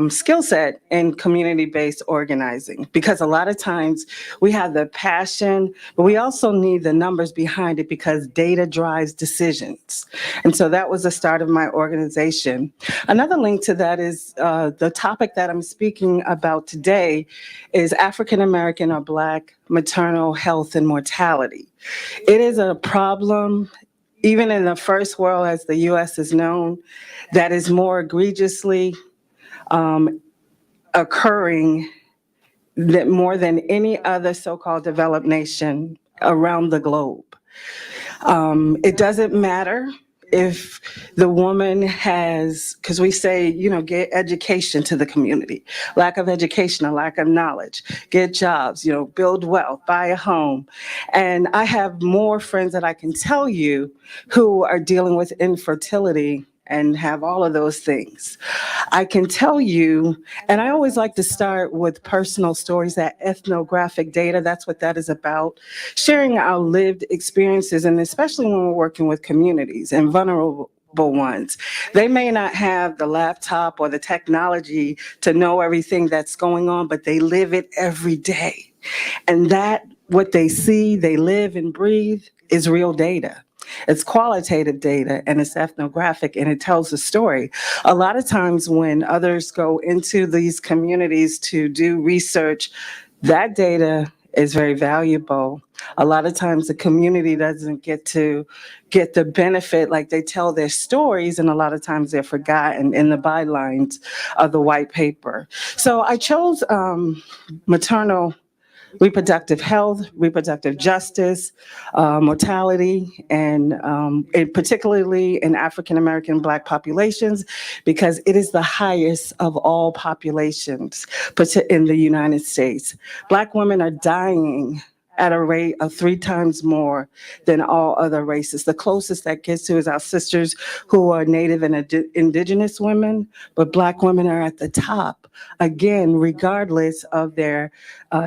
skill set in community-based organizing, because a lot of times we have the passion, but we also need the numbers behind it because data drives decisions. And so that was the start of my organization. Another link to that is the topic that I'm speaking about today is African American or Black maternal health and mortality. It is a problem, even in the first world, as the US is known, that is more egregiously occurring more than any other so-called developed nation around the globe. It doesn't matter if the woman has, because we say, get education to the community. Lack of education, a lack of knowledge, get jobs, build wealth, buy a home. And I have more friends that I can tell you who are dealing with infertility and have all of those things. I can tell you, and I always like to start with personal stories, that ethnographic data, that's what that is about, sharing our lived experiences, and especially when we're working with communities and vulnerable ones. They may not have the laptop or the technology to know everything that's going on, but they live it every day. And that, what they see, they live and breathe, is real data. It's qualitative data and it's ethnographic and it tells a story. A lot of times when others go into these communities to do research, that data is very valuable. A lot of times the community doesn't get to get the benefit, like they tell their stories, and a lot of times they're forgotten in the bylines of the white paper. So I chose maternal reproductive health, reproductive justice, mortality, and particularly in African American Black populations, because it is the highest of all populations in the United States. Black women are dying at a rate of 3 times more than all other races. The closest that gets to is our sisters who are Native and Indigenous women, but Black women are at the top, again, regardless of their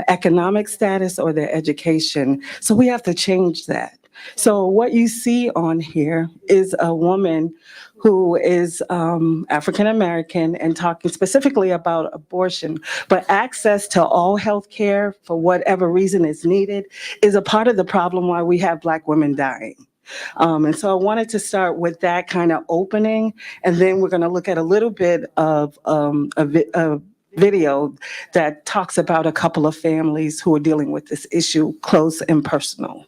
economic status or their education. So we have to change that. So what you see on here is a woman who is African American and talking specifically about abortion, but access to all health care for whatever reason is needed is a part of the problem why we have Black women dying. And so I wanted to start with that kind of opening, and then we're going to look at a little bit of a video that talks about a couple of families who are dealing with this issue close and personal.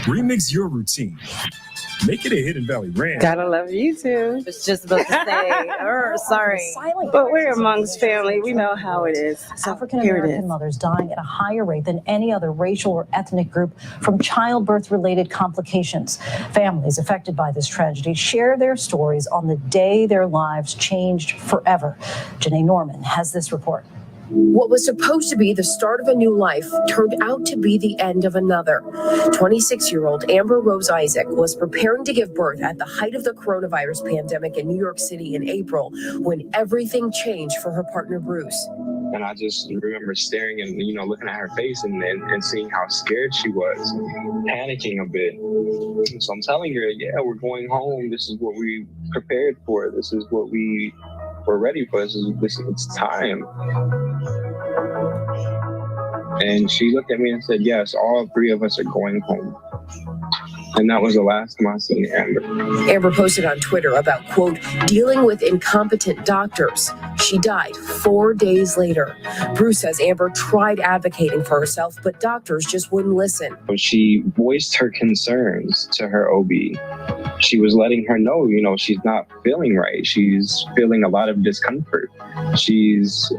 Remix your routine. Make it a Hidden Valley Rant. Gotta love YouTube. I was just about to say, sorry. But we're amongst family. We know how it is. So African here it American is. mothers dying at a higher rate than any other racial or ethnic group from childbirth-related complications. Families affected by this tragedy share their stories on the day their lives changed forever. Janae Norman has this report. What was supposed to be the start of a new life turned out to be the end of another. 26-year-old Amber Rose Isaac was preparing to give birth at the height of the coronavirus pandemic in New York City in April when everything changed for her partner Bruce. And I just remember staring and, looking at her face and seeing how scared she was, panicking a bit. So I'm telling her, yeah, we're going home. This is what we prepared for. This is what we were ready for. It's time. And she looked at me and said, yes, all three of us are going home. And that was the last time I seen Amber. Amber posted on Twitter about, quote, dealing with incompetent doctors. She died 4 days later. Bruce says Amber tried advocating for herself, but doctors just wouldn't listen. She voiced her concerns to her OB. She was letting her know, she's not feeling right. She's feeling a lot of discomfort. She's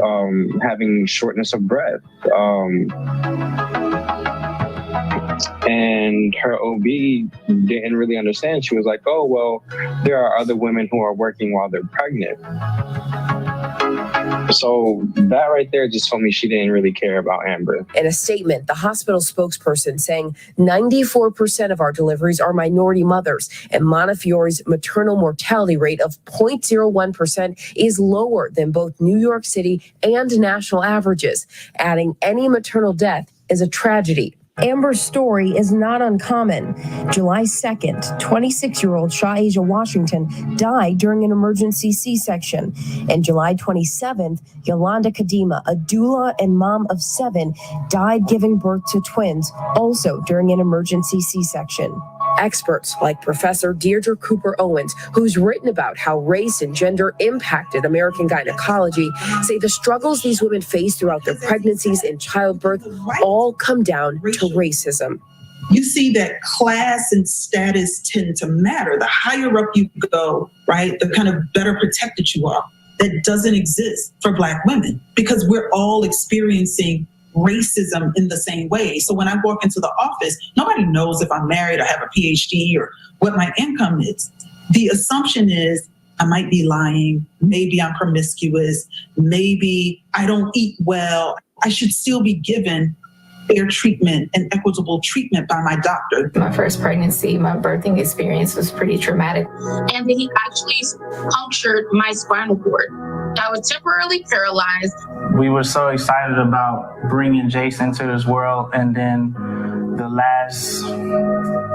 having shortness of breath. And her OB didn't really understand. She was like, oh, well, there are other women who are working while they're pregnant. So that right there just told me she didn't really care about Amber. In a statement, the hospital spokesperson saying 94% of our deliveries are minority mothers, and Montefiore's maternal mortality rate of 0.01% is lower than both New York City and national averages, adding any maternal death is a tragedy. Amber's story is not uncommon. July 2nd, 26-year-old Sha'Asia Washington died during an emergency C-section. And July 27th, Yolanda Kadima, a doula and mom of 7, died giving birth to twins, also during an emergency C-section. Experts like Professor Deirdre Cooper Owens, who's written about how race and gender impacted American gynecology, say the struggles these women face throughout their pregnancies and childbirth all come down to racism. You see that class and status tend to matter. The higher up you go, right, the kind of better protected you are. That doesn't exist for Black women because we're all experiencing racism in the same way. So when I walk into the office, nobody knows if I'm married or have a PhD or what my income is. The assumption is I might be lying. Maybe I'm promiscuous. Maybe I don't eat well. I should still be given fair treatment and equitable treatment by my doctor. My first pregnancy, my birthing experience was pretty traumatic. And then he actually punctured my spinal cord. I was temporarily paralyzed. We were so excited about bringing Jason to this world, and then the last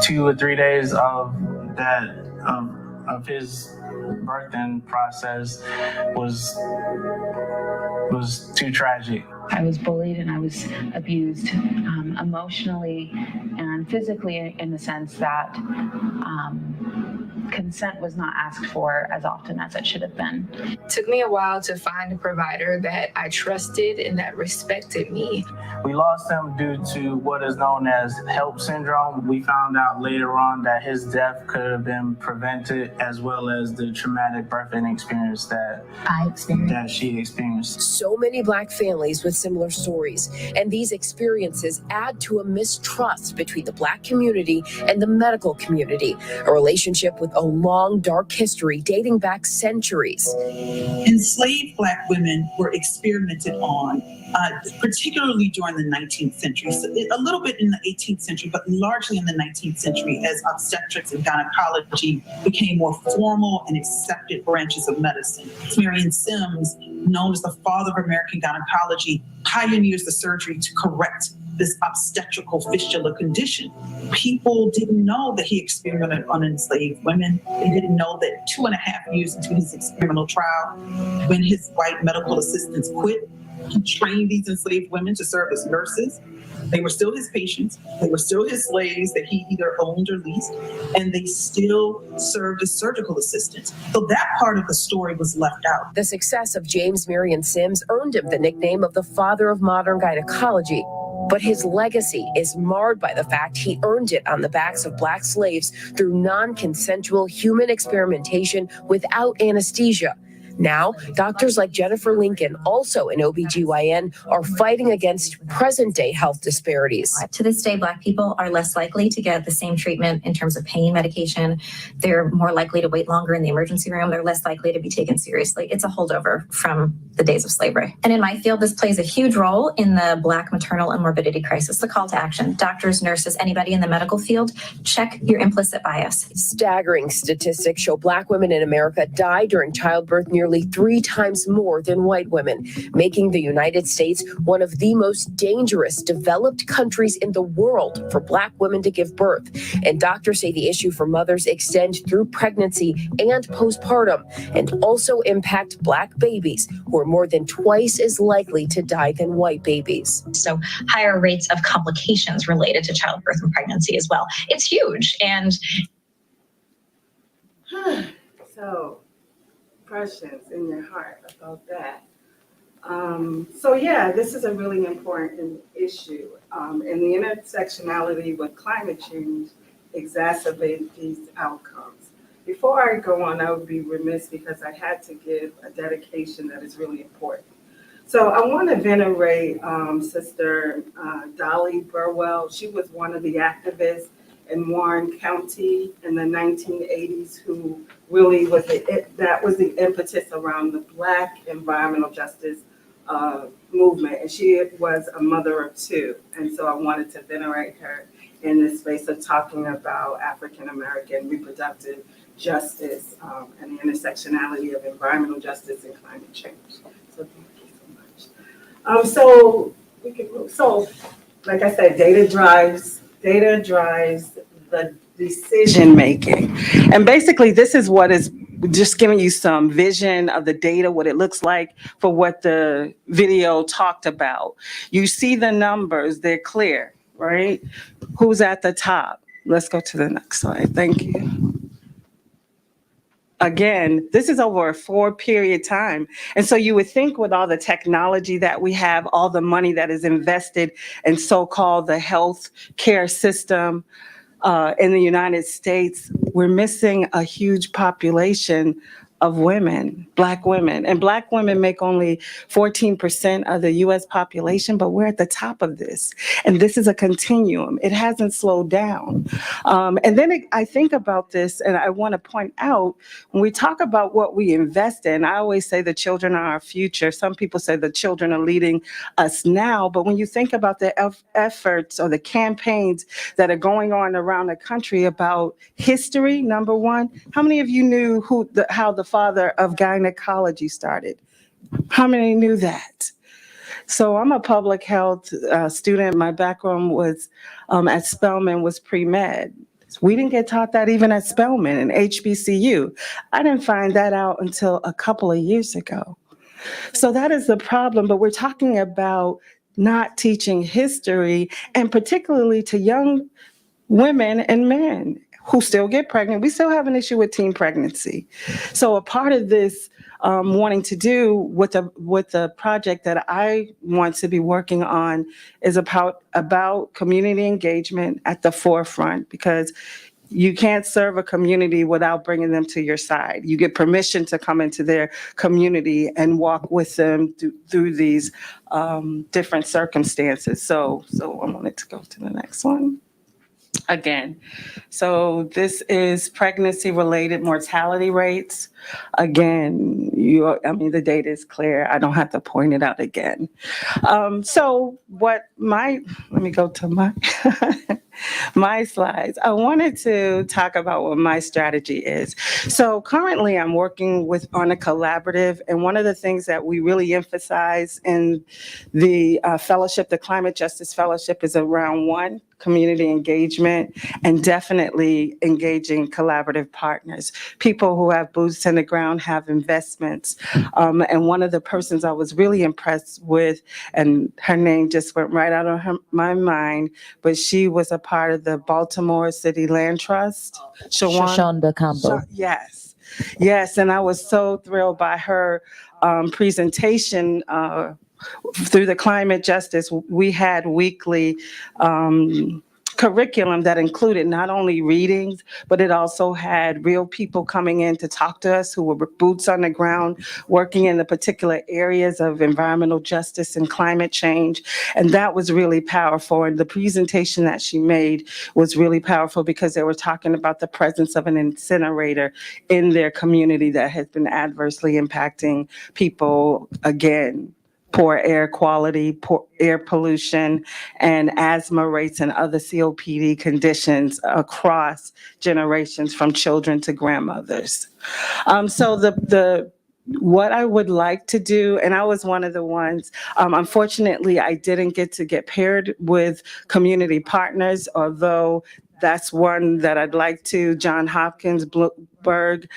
2 or 3 days of his birthing process was too tragic. I was bullied and I was abused emotionally and physically, in the sense that consent was not asked for as often as it should have been. It took me a while to find a provider that I trusted and that respected me. We lost him due to what is known as HELP syndrome. We found out later on that his death could have been prevented, as well as the traumatic birthing experience that she experienced. So many Black families with similar stories, and these experiences add to a mistrust between the Black community and the medical community, a relationship with a long, dark history dating back centuries. Enslaved Black women were experimented on, particularly during the 19th century, so a little bit in the 18th century, but largely in the 19th century as obstetrics and gynecology became more formal and accepted branches of medicine. Marion Sims, known as the father of American gynecology, pioneers the surgery to correct this obstetrical fistula condition. People didn't know that he experimented on enslaved women. They didn't know that 2.5 years into his experimental trial, when his white medical assistants quit, he trained these enslaved women to serve as nurses. They were still his patients. They were still his slaves that he either owned or leased, and they still served as surgical assistants. So that part of the story was left out. The success of James Marion Sims earned him the nickname of the father of modern gynecology. But his legacy is marred by the fact he earned it on the backs of Black slaves through non-consensual human experimentation without anesthesia. Now, doctors like Jennifer Lincoln, also an OBGYN, are fighting against present-day health disparities. To this day, Black people are less likely to get the same treatment in terms of pain medication. They're more likely to wait longer in the emergency room. They're less likely to be taken seriously. It's a holdover from the days of slavery. And in my field, this plays a huge role in the Black maternal and morbidity crisis. The call to action: doctors, nurses, anybody in the medical field, check your implicit bias. Staggering statistics show Black women in America die during childbirth nearly nearly 3 times more than white women, making the United States one of the most dangerous developed countries in the world for Black women to give birth. And doctors say the issue for mothers extend through pregnancy and postpartum, and also impact Black babies, who are more than twice as likely to die than white babies. So higher rates of complications related to childbirth and pregnancy as well. It's huge. And so, questions in your heart about that. So yeah, this is a really important issue. And the intersectionality with climate change exacerbate these outcomes. Before I go on, I would be remiss because I had to give a dedication that is really important. So I want to venerate Sister Dolly Burwell. She was one of the activists in Warren County in the 1980s who really was that was the impetus around the Black environmental justice movement. And she was a mother of 2. And so I wanted to venerate her in this space of talking about African-American reproductive justice and the intersectionality of environmental justice and climate change. So thank you so much. So we can move. So like I said, data drives the decision making. And basically this is what is just giving you some vision of the data, what it looks like for what the video talked about. You see the numbers, they're clear, right? Who's at the top? Let's go to the next slide. Thank you. Again, this is over a 4-period time. And so you would think with all the technology that we have, all the money that is invested in so-called the health care system in the United States, we're missing a huge population of women, Black women. And Black women make only 14% of the US population, but we're at the top of this. And this is a continuum. It hasn't slowed down. And then I think about this, and I want to point out, when we talk about what we invest in, I always say the children are our future. Some people say the children are leading us now, but when you think about the efforts or the campaigns that are going on around the country about history, number one, how many of you knew how the father of gynecology started? How many knew that? So I'm a public health student. My background was at Spelman was pre-med. We didn't get taught that even at Spelman and HBCU. I didn't find that out until a couple of years ago. So that is the problem, but we're talking about not teaching history, and particularly to young women and men who still get pregnant. We still have an issue with teen pregnancy. So a part of this wanting to do with the project that I want to be working on is about community engagement at the forefront, because you can't serve a community without bringing them to your side. You get permission to come into their community and walk with them through these different circumstances. So I wanted to go to the next one. Again, so this is pregnancy-related mortality rates. Again, the data is clear. I don't have to point it out again. So let me go to my slides. I wanted to talk about what my strategy is. So currently I'm working on a collaborative, and one of the things that we really emphasize in the fellowship, the Climate Justice Fellowship, is around community engagement, and definitely engaging collaborative partners, people who have boots on the ground, have investments. And one of the persons I was really impressed with, and her name just went right out of my mind, but she was a part of the Baltimore City Land Trust. Shonda Campbell. Yes, and I was so thrilled by her presentation. Through the climate justice, we had weekly curriculum that included not only readings, but it also had real people coming in to talk to us who were boots on the ground, working in the particular areas of environmental justice and climate change. And that was really powerful. And the presentation that she made was really powerful because they were talking about the presence of an incinerator in their community that has been adversely impacting people, again, poor air quality, poor air pollution, and asthma rates and other COPD conditions across generations from children to grandmothers. So the what I would like to do, and I was one of the ones, unfortunately, I didn't get paired with community partners, although that's one that I'd like to. John Hopkins Bloomberg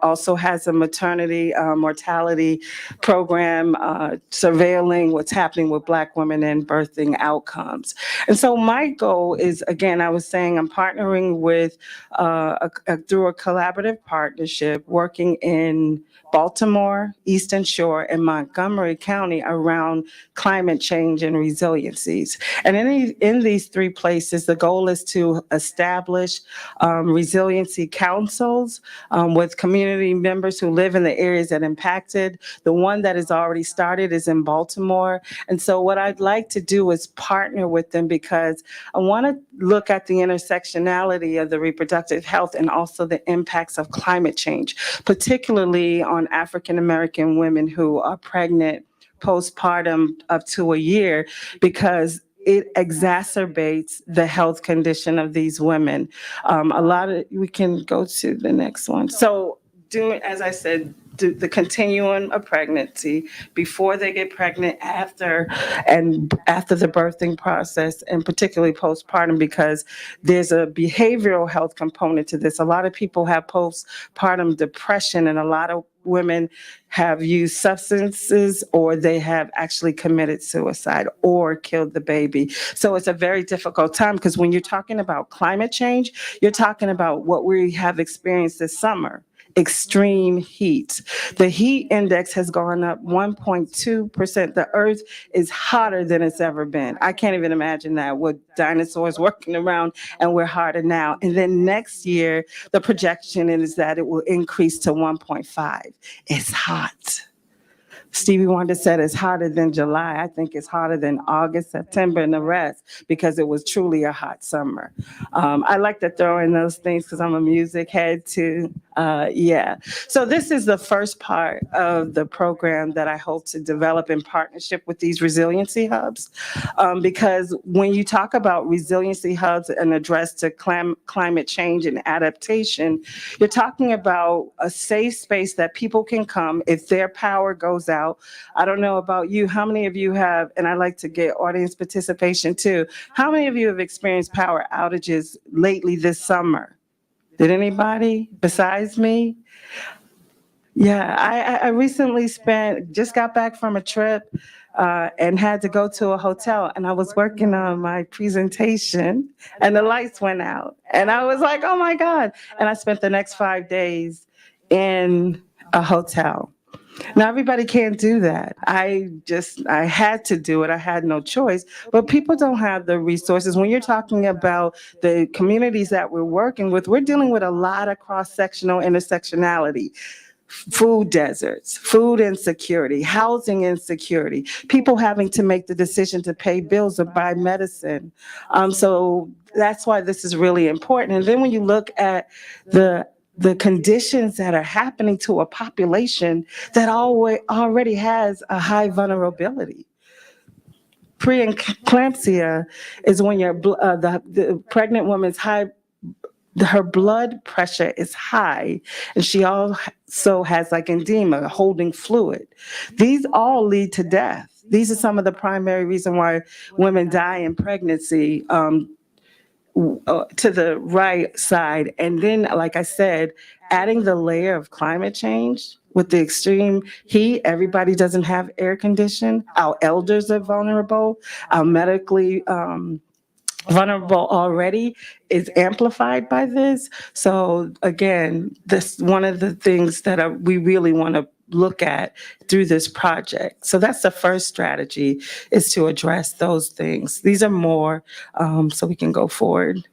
also has a maternity mortality program surveilling what's happening with Black women and birthing outcomes. And so my goal is, again, I was saying I'm partnering with, through a collaborative partnership, working in Baltimore, Eastern Shore, and Montgomery County around climate change and resiliencies. And in these three places, the goal is to establish resiliency councils with community members who live in the areas that impacted. The one that is already started is in Baltimore. And so what I'd like to do is partner with them, because I want to look at the intersectionality of the reproductive health and also the impacts of climate change, particularly on African American women who are pregnant postpartum up to a year, because it exacerbates the health condition of these women. We can go to the next one. So doing, as I said, the continuum of pregnancy, before they get pregnant, after, and after the birthing process, and particularly postpartum, because there's a behavioral health component to this. A lot of people have postpartum depression, and a lot of women have used substances, or they have actually committed suicide or killed the baby. So it's a very difficult time, because when you're talking about climate change, you're talking about what we have experienced this summer. Extreme heat. The heat index has gone up 1.2%. The earth is hotter than it's ever been. I can't even imagine that, with dinosaurs walking around, and we're hotter now. And then next year, the projection is that it will increase to 1.5. It's hot. Stevie Wonder said it's hotter than July. I think it's hotter than August, September, and the rest, because it was truly a hot summer. I like to throw in those things because I'm a music head too. So this is the first part of the program that I hope to develop in partnership with these resiliency hubs. Because when you talk about resiliency hubs and address to climate change and adaptation, you're talking about a safe space that people can come if their power goes out. I don't know about you, how many of you have, and I like to get audience participation too, how many of you have experienced power outages lately this summer? Did anybody besides me? Yeah, I recently just got back from a trip and had to go to a hotel, and I was working on my presentation and the lights went out. And I was like, oh my God. And I spent the next 5 days in a hotel. Now, everybody can't do that. I had to do it. I had no choice. But people don't have the resources. When you're talking about the communities that we're working with, we're dealing with a lot of cross-sectional intersectionality. Food deserts, food insecurity, housing insecurity, people having to make the decision to pay bills or buy medicine. So that's why this is really important. And then when you look at the conditions that are happening to a population that already has a high vulnerability. Preeclampsia is when the pregnant woman's her blood pressure is high, and she also has like edema, holding fluid. These all lead to death. These are some of the primary reasons why women die in pregnancy. To the right side. And then, like I said, adding the layer of climate change with the extreme heat, everybody doesn't have air condition. Our elders are vulnerable. Our medically vulnerable already is amplified by this. So again, this one of the things that we really want to look at through this project. So that's the first strategy, is to address those things. These are more, so we can go forward.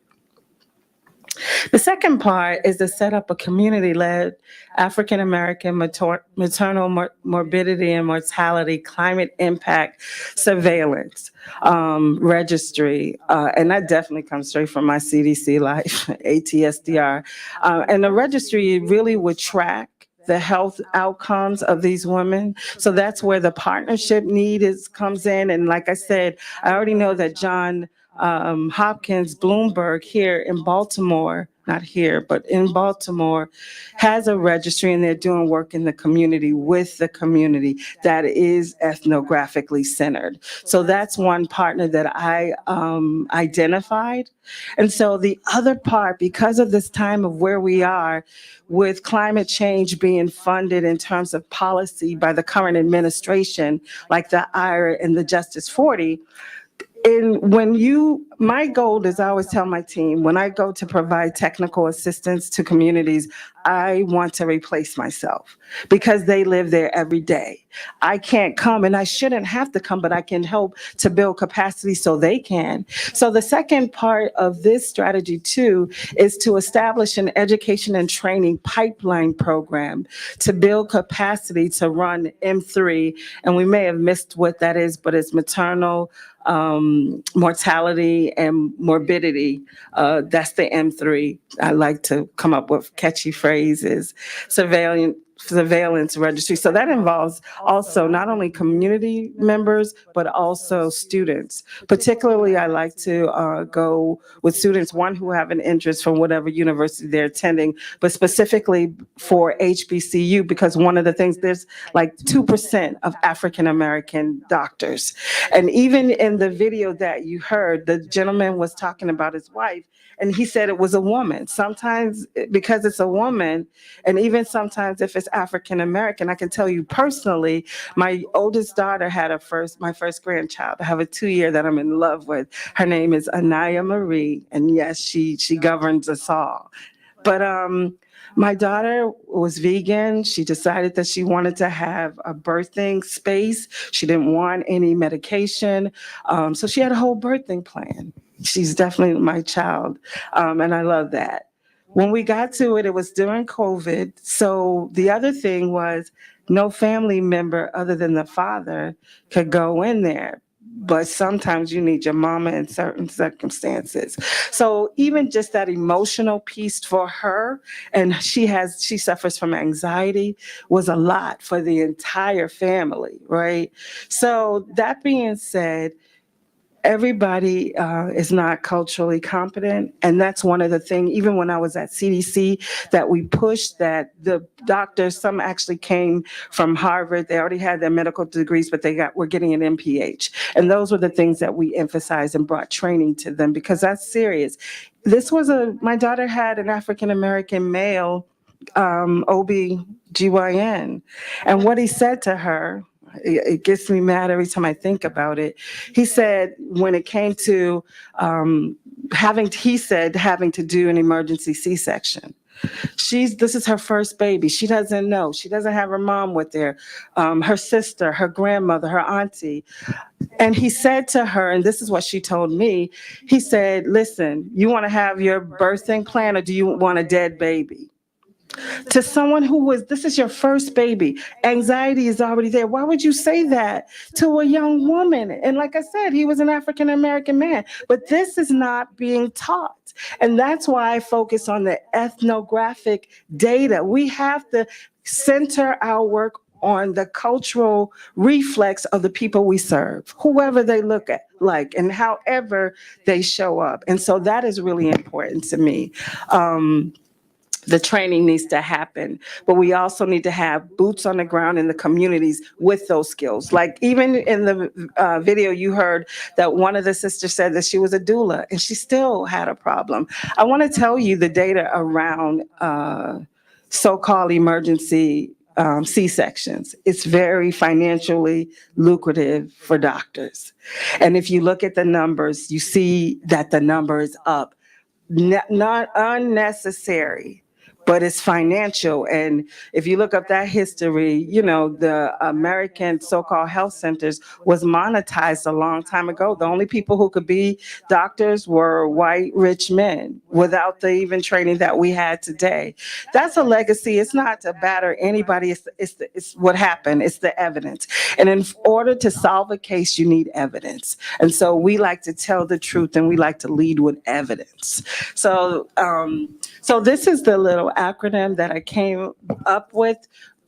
The second part is to set up a community-led African-American maternal morbidity and mortality climate impact surveillance registry. And that definitely comes straight from my CDC life, ATSDR. And the registry really would track the health outcomes of these women. So that's where the partnership need comes in. And like I said, I already know that John Hopkins Bloomberg here in Baltimore not here, but in Baltimore, has a registry, and they're doing work in the community with the community that is ethnographically centered. So that's one partner that I identified. And so the other part, because of this time of where we are with climate change being funded in terms of policy by the current administration, like the IRA and the Justice 40, my goal is, I always tell my team, when I go to provide technical assistance to communities, I want to replace myself because they live there every day. I can't come, and I shouldn't have to come, but I can help to build capacity so they can. So the second part of this strategy too is to establish an education and training pipeline program to build capacity to run M3. And we may have missed what that is, but it's maternal mortality and morbidity. That's the M3. I like to come up with catchy phrases. Surveillance registry. So that involves also not only community members, but also students. Particularly, I like to go with students, one, who have an interest from whatever university they're attending, but specifically for HBCU, because one of the things, there's like 2% of African-American doctors. And even in the video that you heard, the gentleman was talking about his wife, and he said it was a woman. Sometimes because it's a woman, and even sometimes if it's African American, I can tell you personally, my oldest daughter had my first grandchild. I have a 2-year that I'm in love with. Her name is Anaya Marie, and yes, she governs us all. But my daughter was vegan. She decided that she wanted to have a birthing space. She didn't want any medication, so she had a whole birthing plan. She's definitely my child, and I love that. When we got to it, it was during COVID. So the other thing was no family member other than the father could go in there. But sometimes you need your mama in certain circumstances. So even just that emotional piece for her, and she suffers from anxiety, was a lot for the entire family, right? So that being said, everybody is not culturally competent. And that's one of the things, even when I was at CDC, that we pushed, that the doctors, some actually came from Harvard. They already had their medical degrees, but were getting an MPH. And those were the things that we emphasized and brought training to them, because that's serious. My daughter had an African-American male OB-GYN. And what he said to her, it gets me mad every time I think about it. He said when it came to having to do an emergency C-section. This is her first baby. She doesn't know. She doesn't have her mom with her, her sister, her grandmother, her auntie. And he said to her, and this is what she told me, he said, listen, you want to have your birthing plan, or do you want a dead baby? To someone this is your first baby, anxiety is already there. Why would you say that to a young woman? And like I said, he was an African-American man, but this is not being taught. And that's why I focus on the ethnographic data. We have to center our work on the cultural reflex of the people we serve, whoever they look like, and however they show up. And so that is really important to me. The training needs to happen, but we also need to have boots on the ground in the communities with those skills. Like even in the video you heard that one of the sisters said that she was a doula and she still had a problem. I want to tell you the data around so-called emergency C-sections. It's very financially lucrative for doctors. And if you look at the numbers, you see that the number is up. Not unnecessary, but it's financial. And if you look up that history, the American so-called health centers was monetized a long time ago. The only people who could be doctors were white, rich men without the even training that we had today. That's a legacy. It's not to batter anybody. It's what happened. It's the evidence. And in order to solve a case, you need evidence. And so we like to tell the truth, and we like to lead with evidence. So this is the little acronym that I came up with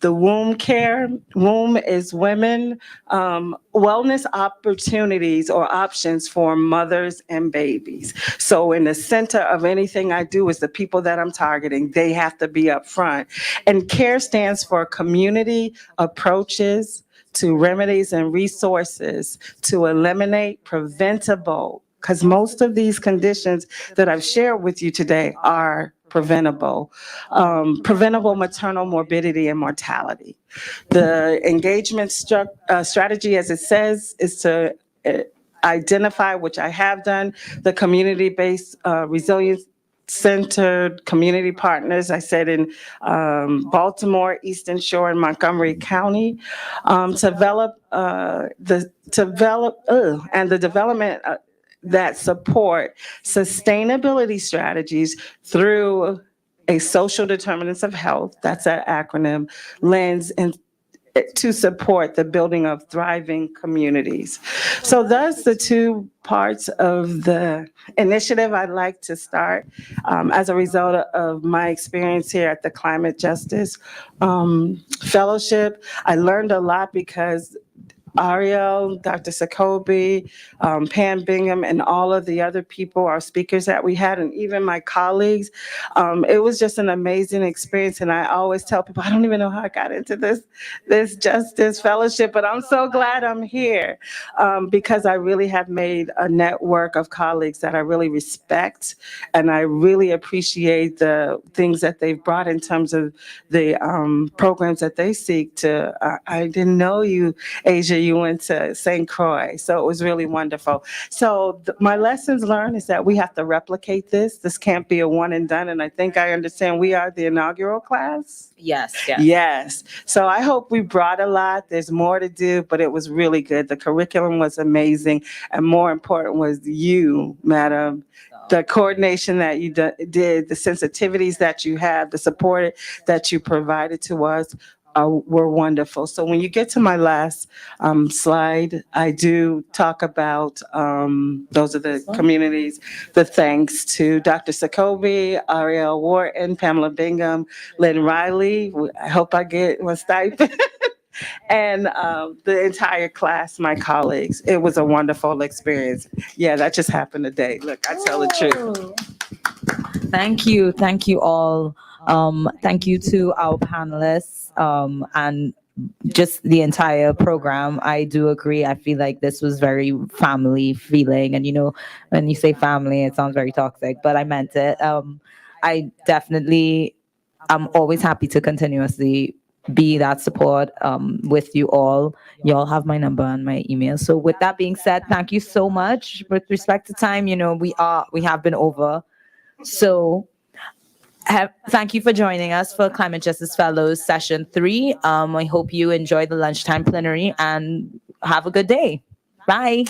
the womb care. Womb is women, wellness opportunities or options for mothers and babies. So in the center of anything I do is the people that I'm targeting. They have to be up front. And CARE stands for community approaches to remedies and resources to eliminate preventable, because most of these conditions that I've shared with you today are preventable maternal morbidity and mortality. The engagement strategy, as it says, is to identify, which I have done, the community-based resilience centered community partners, I said in Baltimore, Eastern Shore, and Montgomery County, development that support sustainability strategies through a social determinants of health, that's an acronym, lens, and to support the building of thriving communities. So that's the two parts of the initiative I'd like to start as a result of my experience here at the Climate Justice Fellowship. I learned a lot because Ariel, Dr. Sakobi, Pam Bingham, and all of the other people, our speakers that we had, and even my colleagues. It was just an amazing experience. And I always tell people, I don't even know how I got into this Justice Fellowship, but I'm so glad I'm here because I really have made a network of colleagues that I really respect. And I really appreciate the things that they've brought in terms of the programs that they seek to. I didn't know you, Asia. You went to St. Croix, so it was really wonderful. So my lessons learned is that we have to replicate this. This can't be a one and done, and I think I understand we are the inaugural class. Yes. Yes. So I hope we brought a lot. There's more to do, but it was really good. The curriculum was amazing, and more important was you, Madam. The coordination that you did, the sensitivities that you have, the support that you provided to us were wonderful. So when you get to my last slide, I do talk about, those are the communities, the thanks to Dr. Sakobi, Ariel Wharton, Pamela Bingham, Lynn Riley. I hope I get one stipend. And the entire class, my colleagues. It was a wonderful experience. Yeah, that just happened today. Look, I tell the truth. Thank you all. Thank you to our panelists and just the entire program. I do agree. I feel like this was very family feeling. And, you know, when you say family, it sounds very toxic, but I meant it. I definitely, I'm always happy to continuously be that support with you all. You all have my number and my email. So with that being said, thank you so much. With respect to time, you know, we have been over. So thank you for joining us for Climate Justice Fellows Session 3. I hope you enjoy the lunchtime plenary and have a good day. Bye.